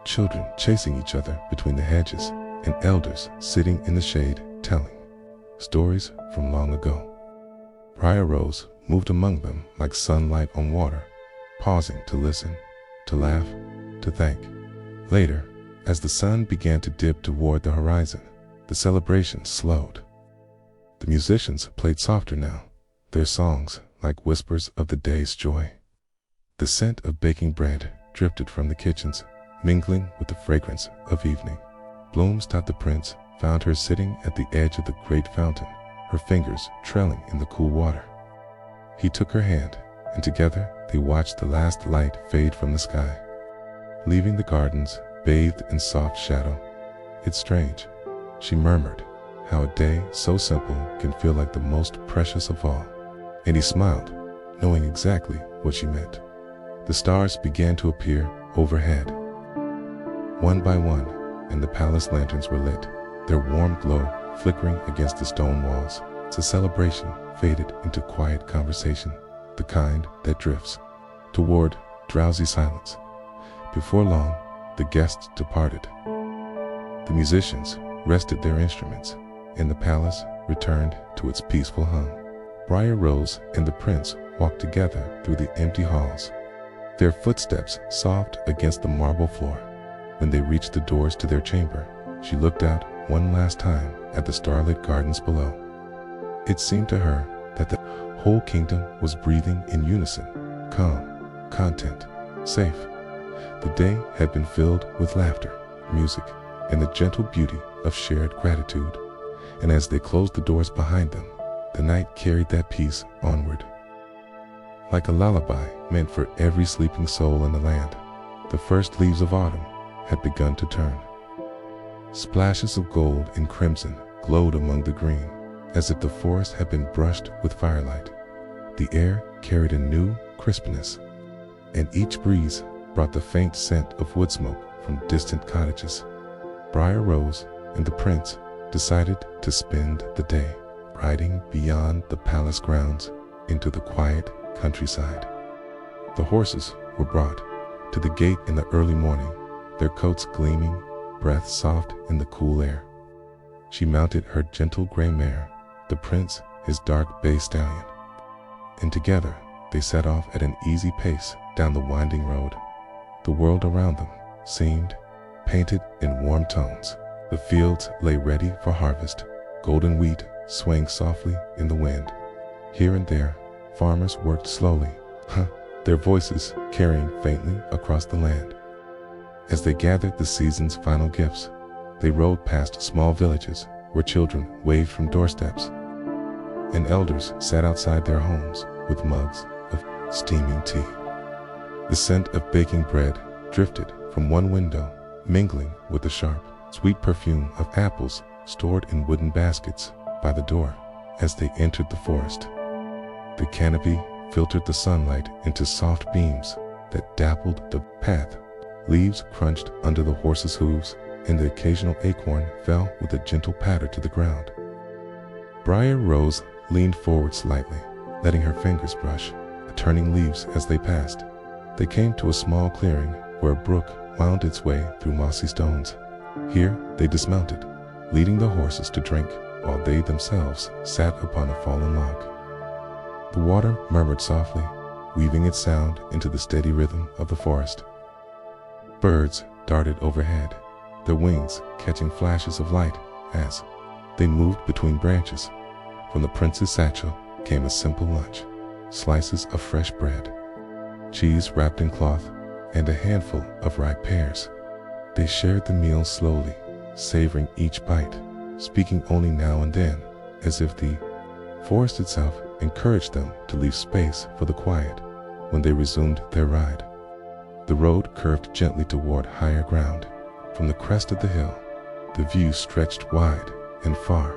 children chasing each other between the hedges, and elders sitting in the shade telling stories from long ago. Briar Rose moved among them like sunlight on water, pausing to listen, to laugh, to thank. Later, as the sun began to dip toward the horizon, the celebration slowed. The musicians played softer now, their songs like whispers of the day's joy. The scent of baking bread drifted from the kitchens, mingling with the fragrance of evening. Bloomstot the prince found her sitting at the edge of the great fountain, her fingers trailing in the cool water. He took her hand, and together they watched the last light fade from the sky, leaving the gardens bathed in soft shadow. "It's strange," she murmured, "how a day so simple can feel like the most precious of all." And he smiled, knowing exactly what she meant. The stars began to appear overhead, one by one, and the palace lanterns were lit, their warm glow flickering against the stone walls. The celebration faded into quiet conversation, the kind that drifts toward drowsy silence. Before long, the guests departed. The musicians rested their instruments, and the palace returned to its peaceful hum. Briar Rose and the prince walked together through the empty halls, their footsteps soft against the marble floor. When they reached the doors to their chamber, she looked out one last time at the starlit gardens below. It seemed to her that the whole kingdom was breathing in unison, calm, content, safe. The day had been filled with laughter, music, and the gentle beauty of shared gratitude. And as they closed the doors behind them, the night carried that peace onward. Like a lullaby meant for every sleeping soul in the land, the first leaves of autumn had begun to turn. Splashes of gold and crimson glowed among the green, as if the forest had been brushed with firelight. The air carried a new crispness, and each breeze brought the faint scent of wood smoke from distant cottages. Briar Rose and the prince decided to spend the day riding beyond the palace grounds into the quiet countryside. The horses were brought to the gate in the early morning, their coats gleaming, breath soft in the cool air. She mounted her gentle gray mare, the prince his dark bay stallion, and together they set off at an easy pace down the winding road. The world around them seemed painted in warm tones. The fields lay ready for harvest, golden wheat swaying softly in the wind. Here and there, farmers worked slowly, their voices carrying faintly across the land. As they gathered the season's final gifts, they rode past small villages where children waved from doorsteps, and elders sat outside their homes with mugs of steaming tea. The scent of baking bread drifted from one window, mingling with the sharp, sweet perfume of apples stored in wooden baskets by the door. As they entered the forest, the canopy filtered the sunlight into soft beams that dappled the path. Leaves crunched under the horses' hooves, and the occasional acorn fell with a gentle patter to the ground. Briar Rose leaned forward slightly, letting her fingers brush the turning leaves as they passed. They came to a small clearing where a brook wound its way through mossy stones. Here they dismounted, leading the horses to drink while they themselves sat upon a fallen log. The water murmured softly, weaving its sound into the steady rhythm of the forest. Birds darted overhead, their wings catching flashes of light as they moved between branches. From the prince's satchel came a simple lunch, slices of fresh bread, cheese wrapped in cloth, and a handful of ripe pears. They shared the meal slowly, savoring each bite, speaking only now and then, as if the forest itself encouraged them to leave space for the quiet. When they resumed their ride, the road curved gently toward higher ground. From the crest of the hill, the view stretched wide and far,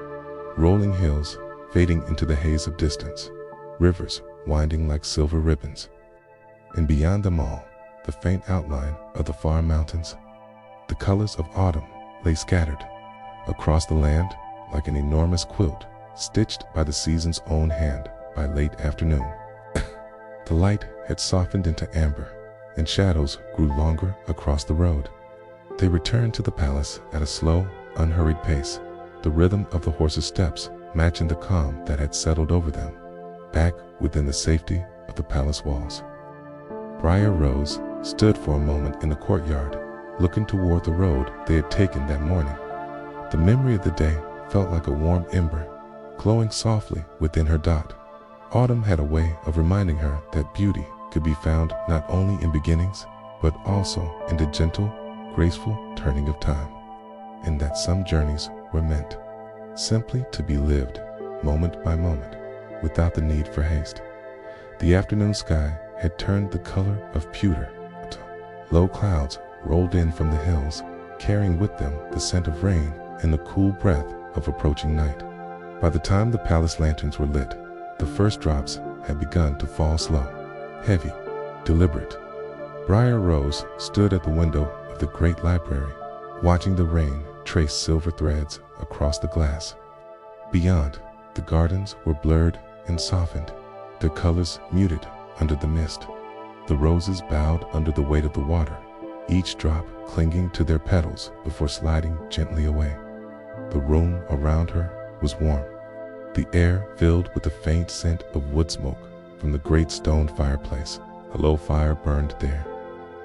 rolling hills fading into the haze of distance, rivers winding like silver ribbons, and beyond them all, the faint outline of the far mountains. The colors of autumn lay scattered across the land like an enormous quilt stitched by the season's own hand. By late afternoon, the light had softened into amber, and shadows grew longer across the road. They returned to the palace at a slow, unhurried pace, the rhythm of the horses' steps matching the calm that had settled over them, back within the safety of the palace walls. Briar Rose stood for a moment in the courtyard, looking toward the road they had taken that morning. The memory of the day felt like a warm ember, glowing softly within her dot. Autumn had a way of reminding her that beauty could be found not only in beginnings, but also in the gentle, graceful turning of time, and that some journeys were meant simply to be lived, moment by moment, without the need for haste. The afternoon sky had turned the color of pewter. Low clouds rolled in from the hills, carrying with them the scent of rain and the cool breath of approaching night. By the time the palace lanterns were lit, the first drops had begun to fall slow, heavy, deliberate. Briar Rose stood at the window of the great library, watching the rain trace silver threads across the glass. Beyond, the gardens were blurred and softened, their colors muted under the mist. The roses bowed under the weight of the water, each drop clinging to their petals before sliding gently away. The room around her was warm, the air filled with the faint scent of wood smoke from the great stone fireplace. A low fire burned there,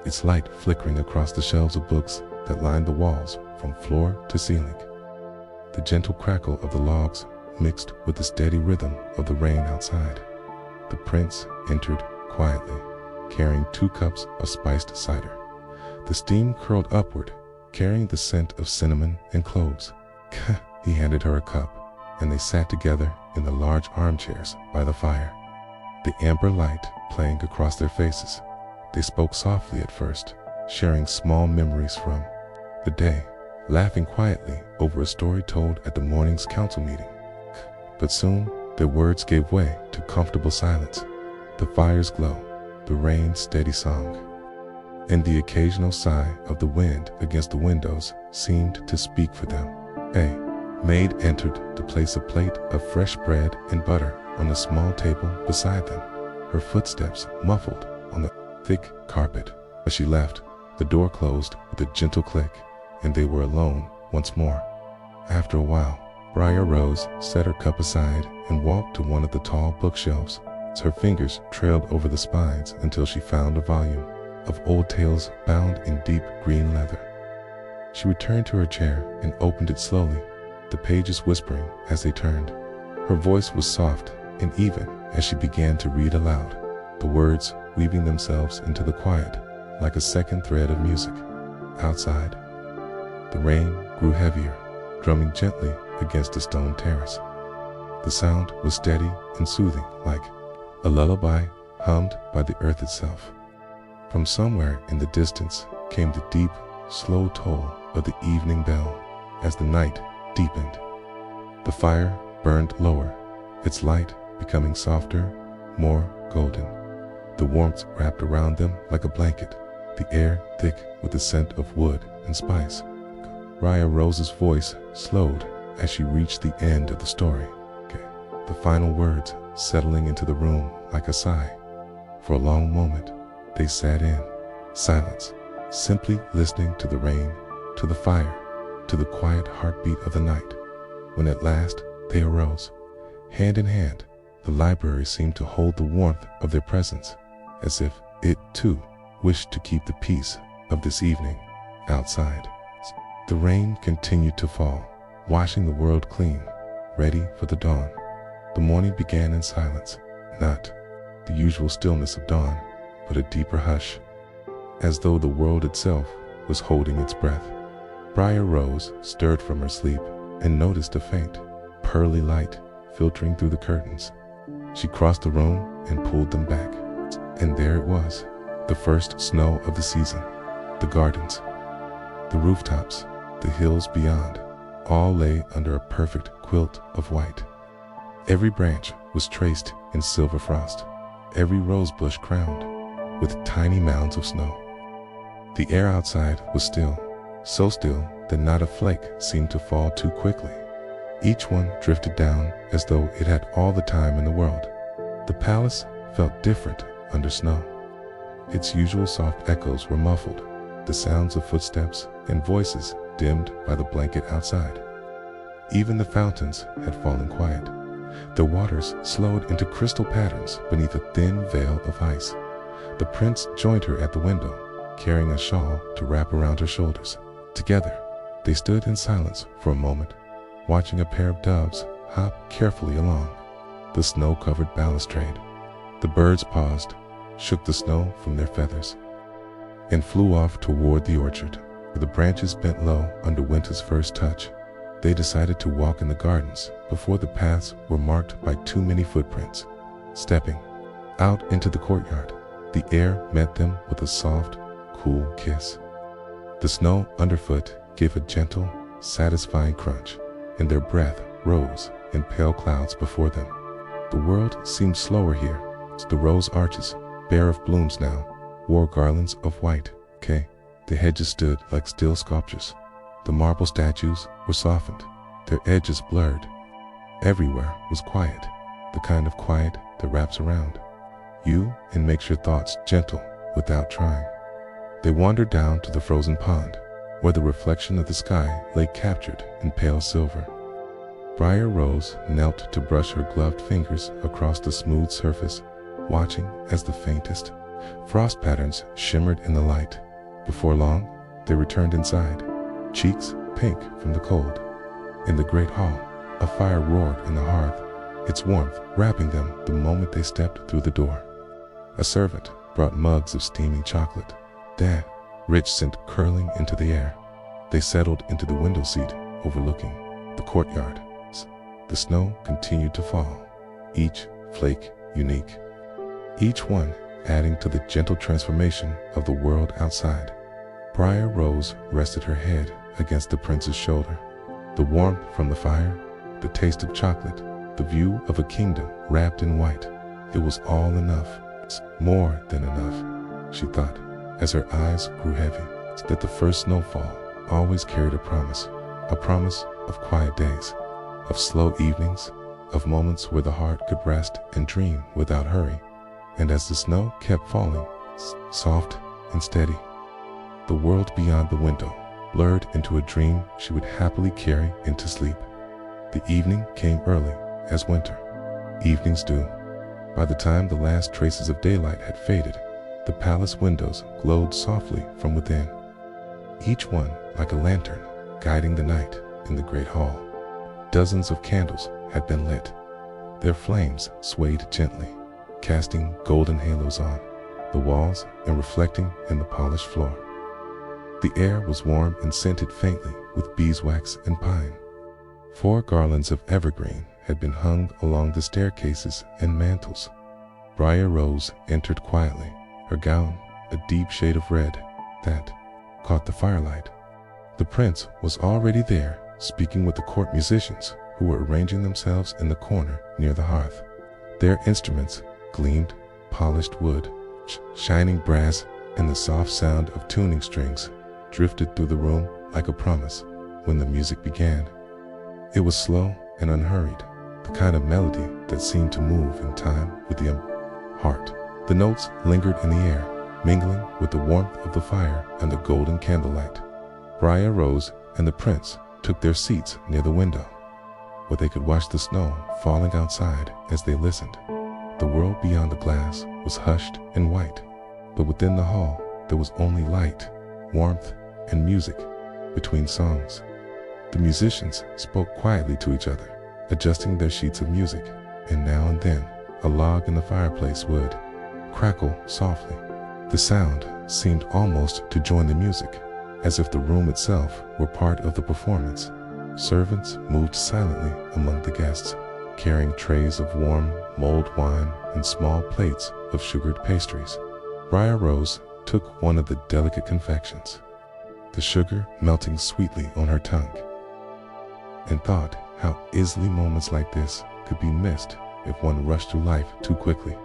its light flickering across the shelves of books that lined the walls from floor to ceiling. The gentle crackle of the logs mixed with the steady rhythm of the rain outside. The prince entered quietly, carrying 2 cups of spiced cider. The steam curled upward, carrying the scent of cinnamon and cloves. He handed her a cup, and they sat together in the large armchairs by the fire, the amber light playing across their faces. They spoke softly at first, sharing small memories from the day, laughing quietly over a story told at the morning's council meeting. But soon, their words gave way to comfortable silence. The fire's glow, the rain's steady song, and the occasional sigh of the wind against the windows seemed to speak for them. A maid entered to place a plate of fresh bread and butter on a small table beside them, her footsteps muffled on the thick carpet. As she left, the door closed with a gentle click, and they were alone once more. After a while, Briar Rose set her cup aside and walked to one of the tall bookshelves. Her fingers trailed over the spines until she found a volume of old tales bound in deep green leather. She returned to her chair and opened it slowly, the pages whispering as they turned. Her voice was soft and even as she began to read aloud, the words weaving themselves into the quiet like a second thread of music. Outside, the rain grew heavier, drumming gently against the stone terrace. The sound was steady and soothing, like a lullaby hummed by the earth itself. From somewhere in the distance came the deep, slow toll of the evening bell as the night deepened. The fire burned lower, its light becoming softer, more golden. The warmth wrapped around them like a blanket, the air thick with the scent of wood and spice. Briar Rose's voice slowed as she reached the end of the story, the final words settling into the room like a sigh. For a long moment, they sat in silence, simply listening to the rain, to the fire, to the quiet heartbeat of the night. When at last they arose, hand in hand, the library seemed to hold the warmth of their presence, as if it, too, wished to keep the peace of this evening outside. The rain continued to fall, washing the world clean, ready for the dawn. The morning began in silence, not the usual stillness of dawn, but a deeper hush, as though the world itself was holding its breath. Briar Rose stirred from her sleep and noticed a faint, pearly light filtering through the curtains. She crossed the room and pulled them back, and there it was, the first snow of the season. The gardens, the rooftops, the hills beyond, all lay under a perfect quilt of white. Every branch was traced in silver frost, every rose bush crowned with tiny mounds of snow. The air outside was still, so still that not a flake seemed to fall too quickly. Each one drifted down as though it had all the time in the world. The palace felt different under snow. Its usual soft echoes were muffled, the sounds of footsteps and voices dimmed by the blanket outside. Even the fountains had fallen quiet. The waters slowed into crystal patterns beneath a thin veil of ice. The prince joined her at the window, carrying a shawl to wrap around her shoulders. Together, they stood in silence for a moment, watching a pair of doves hop carefully along the snow-covered balustrade. The birds paused, shook the snow from their feathers, and flew off toward the orchard, where the branches bent low under winter's first touch. They decided to walk in the gardens before the paths were marked by too many footprints. Stepping out into the courtyard, the air met them with a soft, cool kiss. The snow underfoot gave a gentle, satisfying crunch, and their breath rose in pale clouds before them. The world seemed slower here. The rose arches, bare of blooms now, wore garlands of white. The hedges stood like still sculptures. The marble statues were softened, their edges blurred. Everywhere was quiet, the kind of quiet that wraps around you and makes your thoughts gentle without trying. They wandered down to the frozen pond, where the reflection of the sky lay captured in pale silver. Briar Rose knelt to brush her gloved fingers across the smooth surface, watching as the faintest frost patterns shimmered in the light. Before long, they returned inside, cheeks pink from the cold. In the great hall, a fire roared in the hearth, its warmth wrapping them the moment they stepped through the door. A servant brought mugs of steaming chocolate, that rich scent curling into the air. They settled into the window seat overlooking the courtyard. The snow continued to fall, each flake unique, each one adding to the gentle transformation of the world outside. Briar Rose rested her head against the prince's shoulder. The warmth from the fire, the taste of chocolate, the view of a kingdom wrapped in white. It was all enough, more than enough, she thought, as her eyes grew heavy. That the first snowfall always carried a promise of quiet days, of slow evenings, of moments where the heart could rest and dream without hurry. And as the snow kept falling, soft and steady, the world beyond the window blurred into a dream she would happily carry into sleep. The evening came early, as winter evenings do. By the time the last traces of daylight had faded, the palace windows glowed softly from within, each one like a lantern guiding the night in the great hall. Dozens of candles had been lit. Their flames swayed gently, casting golden halos on the walls and reflecting in the polished floor. The air was warm and scented faintly with beeswax and pine. 4 garlands of evergreen had been hung along the staircases and mantels. Briar Rose entered quietly, her gown a deep shade of red that caught the firelight. The prince was already there, speaking with the court musicians who were arranging themselves in the corner near the hearth. Their instruments gleamed polished wood, shining brass, and the soft sound of tuning strings drifted through the room like a promise. When the music began, it was slow and unhurried, the kind of melody that seemed to move in time with the heart. The notes lingered in the air, mingling with the warmth of the fire and the golden candlelight. Briar Rose and the prince took their seats near the window, where they could watch the snow falling outside as they listened. The world beyond the glass was hushed and white, but within the hall there was only light, warmth, and music between songs. The musicians spoke quietly to each other, adjusting their sheets of music, and now and then a log in the fireplace would crackle softly. The sound seemed almost to join the music, as if the room itself were part of the performance. Servants moved silently among the guests, carrying trays of warm, mulled wine and small plates of sugared pastries. Briar Rose took one of the delicate confections, the sugar melting sweetly on her tongue, and thought how easily moments like this could be missed if one rushed through life too quickly.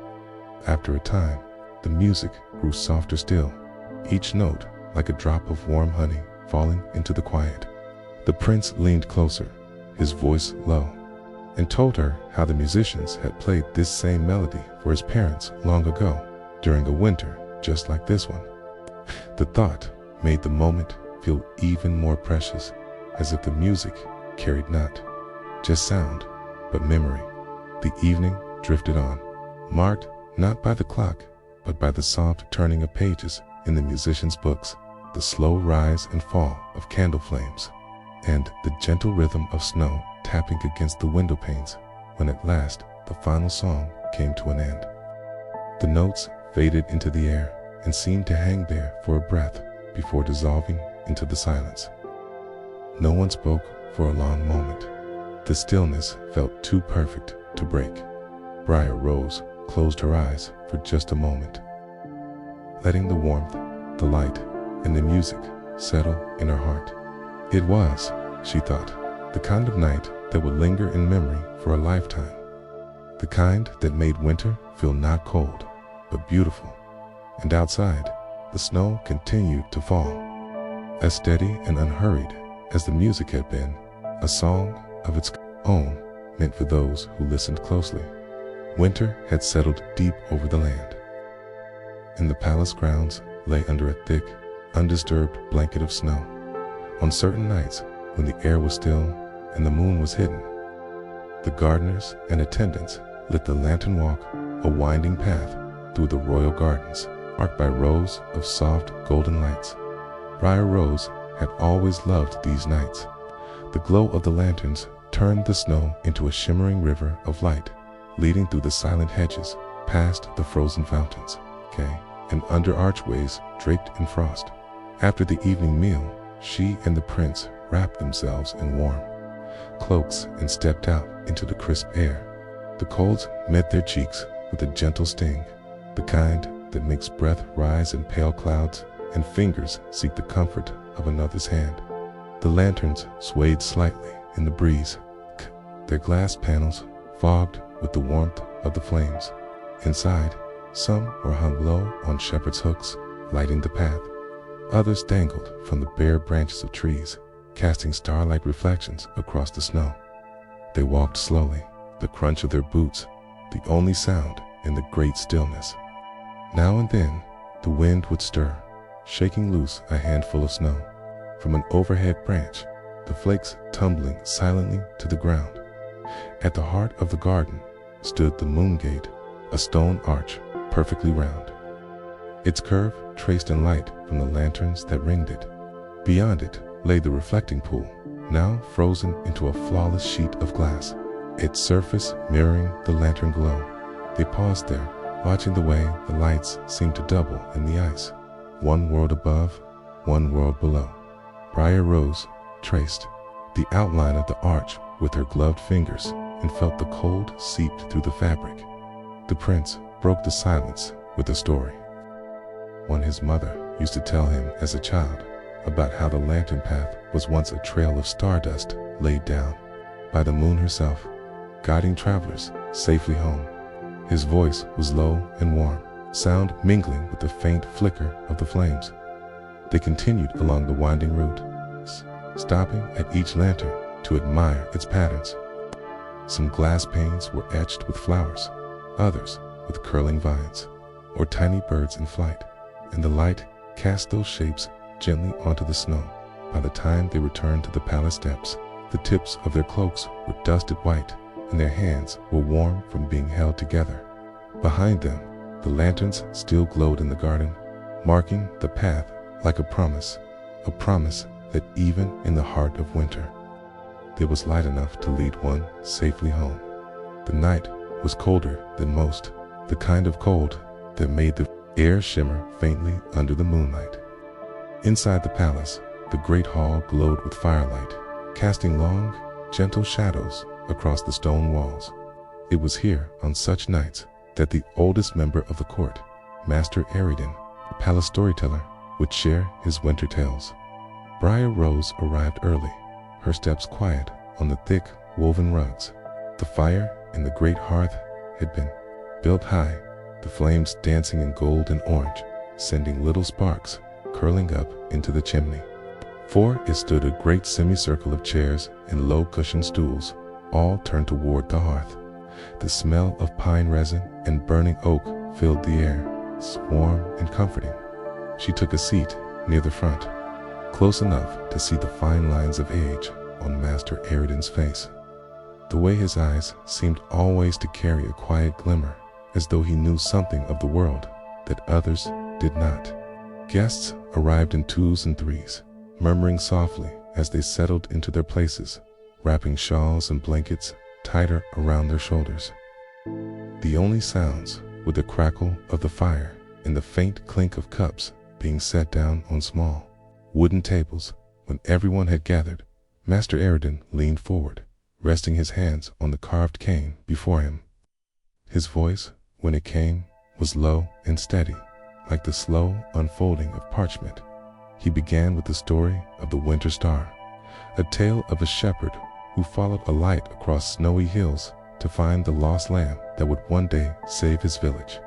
After a time, the music grew softer still, each note like a drop of warm honey falling into the quiet. The prince leaned closer, his voice low, and told her how the musicians had played this same melody for his parents long ago, during a winter just like this one. The thought made the moment feel even more precious, as if the music carried not just sound, but memory. The evening drifted on, marked not by the clock, but by the soft turning of pages in the musician's books, the slow rise and fall of candle flames, and the gentle rhythm of snow tapping against the window panes when at last the final song came to an end. The notes faded into the air and seemed to hang there for a breath before dissolving into the silence. No one spoke for a long moment. The stillness felt too perfect to break. Briar Rose closed her eyes for just a moment, letting the warmth, the light, and the music settle in her heart. It was, she thought, the kind of night that would linger in memory for a lifetime. The kind that made winter feel not cold, but beautiful. And outside, the snow continued to fall, as steady and unhurried as the music had been, a song of its own meant for those who listened closely. Winter had settled deep over the land, and the palace grounds lay under a thick, undisturbed blanket of snow. On certain nights, when the air was still and the moon was hidden, the gardeners and attendants lit the lantern walk, a winding path through the royal gardens, marked by rows of soft golden lights. Briar Rose had always loved these nights. The glow of the lanterns turned the snow into a shimmering river of light, leading through the silent hedges, past the frozen fountains, and under archways draped in frost. After the evening meal, she and the prince wrapped themselves in warm cloaks and stepped out into the crisp air. The cold met their cheeks with a gentle sting, the kind that makes breath rise in pale clouds and fingers seek the comfort of another's hand. The lanterns swayed slightly in the breeze, their glass panels fogged with the warmth of the flames. Inside, some were hung low on shepherd's hooks, lighting the path. Others dangled from the bare branches of trees, casting starlight reflections across the snow. They walked slowly, the crunch of their boots the only sound in the great stillness. Now and then, the wind would stir, shaking loose a handful of snow from an overhead branch, the flakes tumbling silently to the ground. At the heart of the garden stood the moon gate, a stone arch perfectly round, its curve traced in light from the lanterns that ringed it. Beyond it lay the reflecting pool, now frozen into a flawless sheet of glass, its surface mirroring the lantern glow. They paused there, watching the way the lights seemed to double in the ice, one world above, one world below. Briar Rose traced the outline of the arch with her gloved fingers and felt the cold seeped through the fabric. The prince broke the silence with a story, one his mother used to tell him as a child, about how the lantern path was once a trail of stardust laid down by the moon herself, guiding travelers safely home. His voice was low and warm, sound mingling with the faint flicker of the flames. They continued along the winding route, stopping at each lantern to admire its patterns. Some glass panes were etched with flowers, others with curling vines or tiny birds in flight, and the light cast those shapes gently onto the snow. By the time they returned to the palace steps, the tips of their cloaks were dusted white, and their hands were warm from being held together. Behind them, the lanterns still glowed in the garden, marking the path like a promise that even in the heart of winter, there was light enough to lead one safely home. The night was colder than most, the kind of cold that made the air shimmer faintly under the moonlight. Inside the palace, the great hall glowed with firelight, casting long, gentle shadows across the stone walls. It was here on such nights that the oldest member of the court, Master Aridin, the palace storyteller, would share his winter tales. Briar Rose arrived early, her steps quiet on the thick woven rugs. The fire in the great hearth had been built high, the flames dancing in gold and orange, sending little sparks curling up into the chimney. For it stood a great semicircle of chairs and low cushioned stools, all turned toward the hearth. The smell of pine resin and burning oak filled the air, warm and comforting. She took a seat near the front, close enough to see the fine lines of age on Master Eridan's face. The way his eyes seemed always to carry a quiet glimmer, as though he knew something of the world that others did not. Guests arrived in twos and threes, murmuring softly as they settled into their places, wrapping shawls and blankets tighter around their shoulders. The only sounds were the crackle of the fire and the faint clink of cups being set down on small wooden tables. When everyone had gathered, Master Eridan leaned forward, resting his hands on the carved cane before him. His voice, when it came, was low and steady, like the slow unfolding of parchment. He began with the story of the Winter Star, a tale of a shepherd who followed a light across snowy hills to find the lost lamb that would one day save his village.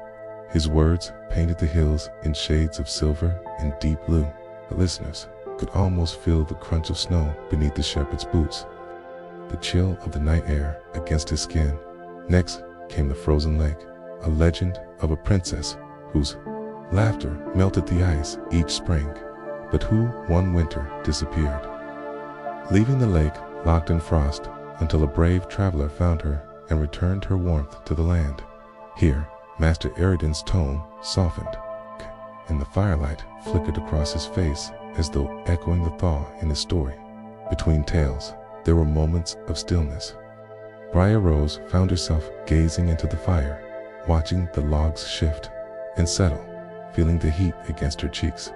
His words painted the hills in shades of silver and deep blue. The listeners could almost feel the crunch of snow beneath the shepherd's boots, the chill of the night air against his skin. Next came the frozen lake, a legend of a princess whose laughter melted the ice each spring, but who one winter disappeared, leaving the lake locked in frost until a brave traveler found her and returned her warmth to the land. Here, Master Eridan's tone softened, and the firelight flickered across his face as though echoing the thaw in his story. Between tales, there were moments of stillness. Briar Rose found herself gazing into the fire, watching the logs shift and settle, feeling the heat against her cheeks.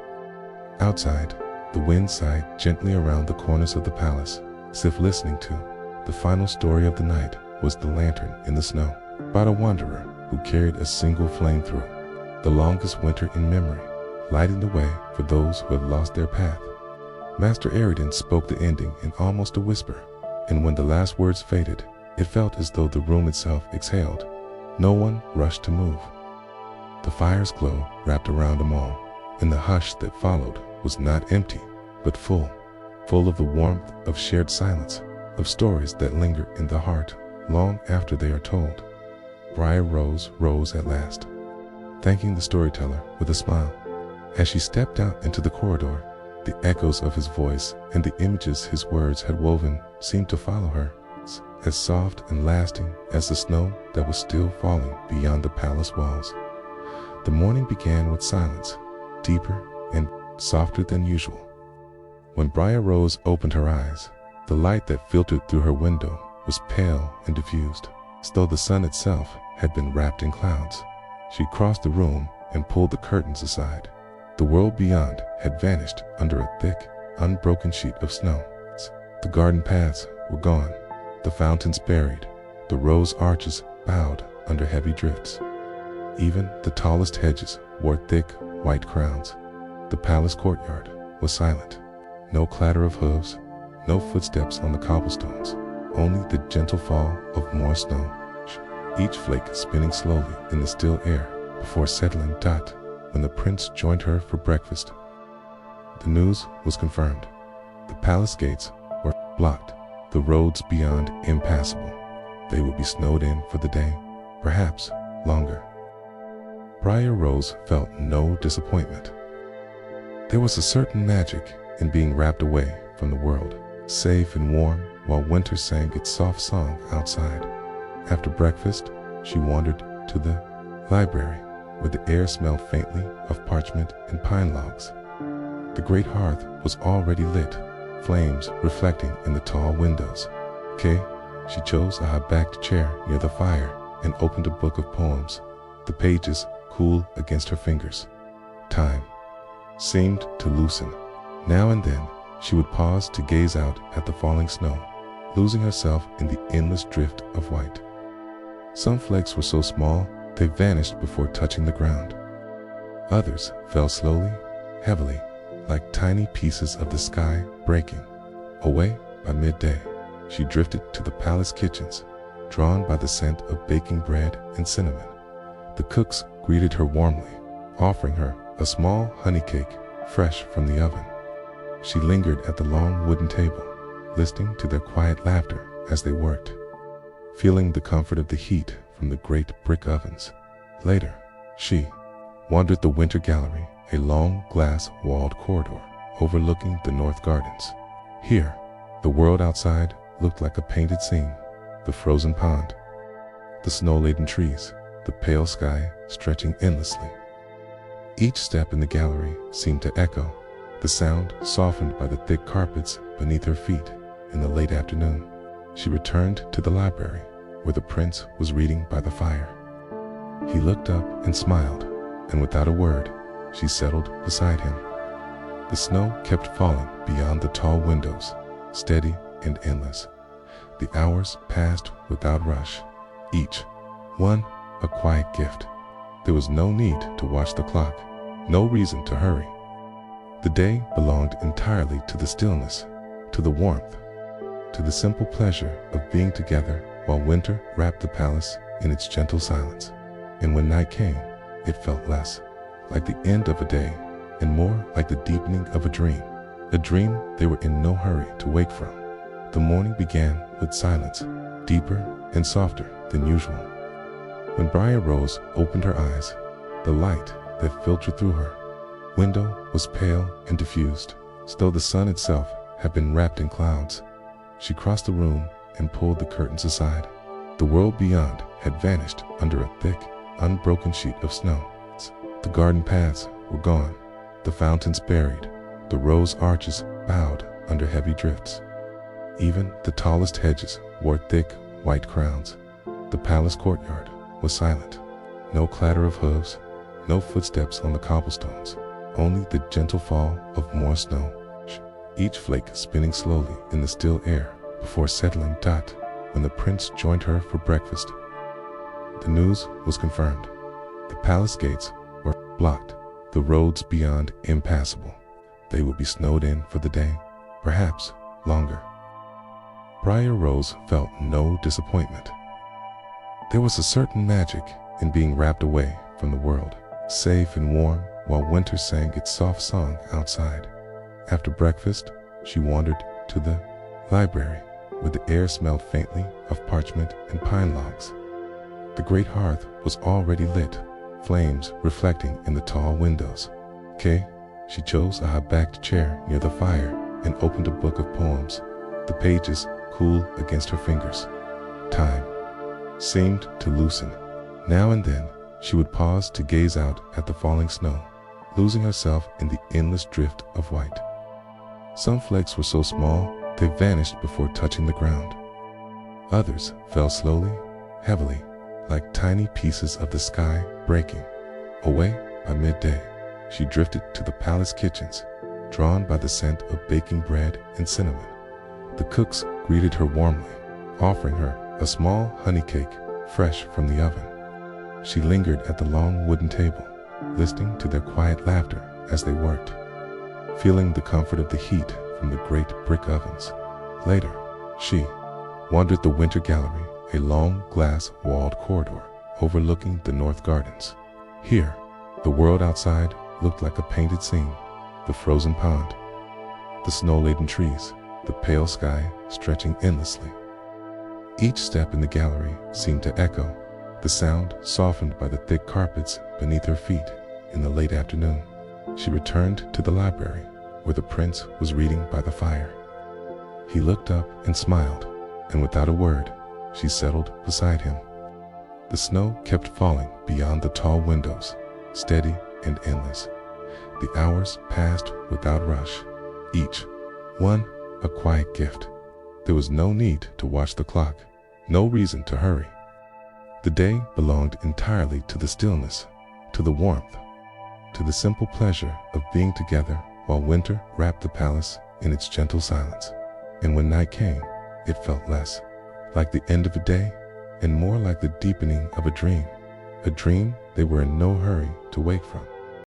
Outside, the wind sighed gently around the corners of the palace, as if listening to the final story of the night was the lantern in the snow, about a wanderer who carried a single flame through the longest winter in memory, lighting the way for those who had lost their path. Master Eridan spoke the ending in almost a whisper, and when the last words faded, it felt as though the room itself exhaled. No one rushed to move. The fire's glow wrapped around them all, and the hush that followed was not empty, but full of the warmth of shared silence, of stories that linger in the heart long after they are told. Briar Rose rose at last, thanking the storyteller with a smile. As she stepped out into the corridor, the echoes of his voice and the images his words had woven seemed to follow her, as soft and lasting as the snow that was still falling beyond the palace walls. The morning began with silence, deeper and softer than usual. When Briar Rose opened her eyes, the light that filtered through her window was pale and diffused, as though the sun itself had been wrapped in clouds. She crossed the room and pulled the curtains aside. The world beyond had vanished under a thick, unbroken sheet of snow. The garden paths were gone, the fountains buried, the rose arches bowed under heavy drifts. Even the tallest hedges wore thick, white crowns. The palace courtyard was silent. No clatter of hooves, no footsteps on the cobblestones, only the gentle fall of more snow, each flake spinning slowly in the still air before settling when the prince joined her for breakfast. The news was confirmed. The palace gates were blocked, the roads beyond impassable. They would be snowed in for the day, perhaps longer. Briar Rose felt no disappointment. There was a certain magic in being wrapped away from the world, safe and warm while winter sang its soft song outside. After breakfast, she wandered to the library, where the air smelled faintly of parchment and pine logs. The great hearth was already lit, flames reflecting in the tall windows. She chose a high-backed chair near the fire and opened a book of poems, the pages cool against her fingers. Time seemed to loosen. Now and then, she would pause to gaze out at the falling snow, losing herself in the endless drift of white. Some flakes were so small they vanished before touching the ground. Others fell slowly, heavily, like tiny pieces of the sky breaking away. By midday, she drifted to the palace kitchens, drawn by the scent of baking bread and cinnamon. The cooks greeted her warmly, offering her a small honey cake fresh from the oven. She lingered at the long wooden table, listening to their quiet laughter as they worked, feeling the comfort of the heat from the great brick ovens. Later, she wandered the winter gallery a long glass-walled corridor overlooking the north gardens. Here, the world outside looked like a painted scene: the frozen pond, the snow-laden trees, the pale sky stretching endlessly. Each step in the gallery seemed to echo, the sound softened by the thick carpets beneath her feet. In the late afternoon, she returned to the library, where the prince was reading by the fire. He looked up and smiled, and without a word, she settled beside him. The snow kept falling beyond the tall windows, steady and endless. The hours passed without rush, each one a quiet gift. There was no need to watch the clock, no reason to hurry. The day belonged entirely to the stillness, to the warmth, to the simple pleasure of being together while winter wrapped the palace in its gentle silence. And when night came, it felt less like the end of a day and more like the deepening of a dream they were in no hurry to wake from. The morning began with silence, deeper and softer than usual. When Briar Rose opened her eyes, the light that filtered through her window was pale and diffused, as though the sun itself had been wrapped in clouds. She crossed the room and pulled the curtains aside. The world beyond had vanished under a thick, unbroken sheet of snow. The garden paths were gone, the fountains buried, the rose arches bowed under heavy drifts. Even the tallest hedges wore thick, white crowns. The palace courtyard was silent. No clatter of hooves, no footsteps on the cobblestones, only the gentle fall of more snow, each flake spinning slowly in the still air before settling. When the prince joined her for breakfast, the news was confirmed. The palace gates were blocked, the roads beyond impassable. They would be snowed in for the day, perhaps longer. Briar Rose felt no disappointment. There was a certain magic in being wrapped away from the world, safe and warm while winter sang its soft song outside. After breakfast, she wandered to the library, where the air smelled faintly of parchment and pine logs. The great hearth was already lit, flames reflecting in the tall windows. She chose a high-backed chair near the fire and opened a book of poems, the pages cool against her fingers. Time seemed to loosen. Now and then, she would pause to gaze out at the falling snow, losing herself in the endless drift of white. Some flakes were so small they vanished before touching the ground. Others fell slowly, heavily, like tiny pieces of the sky breaking away. By midday, she drifted to the palace kitchens, drawn by the scent of baking bread and cinnamon. The cooks greeted her warmly, offering her a small honey cake fresh from the oven. She lingered at the long wooden table, listening to their quiet laughter as they worked, feeling the comfort of the heat from the great brick ovens. Later, she wandered the winter gallery, a long glass-walled corridor overlooking the north gardens. Here, the world outside looked like a painted scene: the frozen pond, the snow-laden trees, the pale sky stretching endlessly. Each step in the gallery seemed to echo, the sound softened by the thick carpets beneath her feet. In the late afternoon, she returned to the library, where the prince was reading by the fire. He looked up and smiled, and without a word, she settled beside him. The snow kept falling beyond the tall windows, steady and endless. The hours passed without rush, each one a quiet gift. There was no need to watch the clock, no reason to hurry. The day belonged entirely to the stillness, to the warmth, to the simple pleasure of being together while winter wrapped the palace in its gentle silence. And when night came, it felt less like the end of a day and more like the deepening of a dream they were in no hurry to wake from.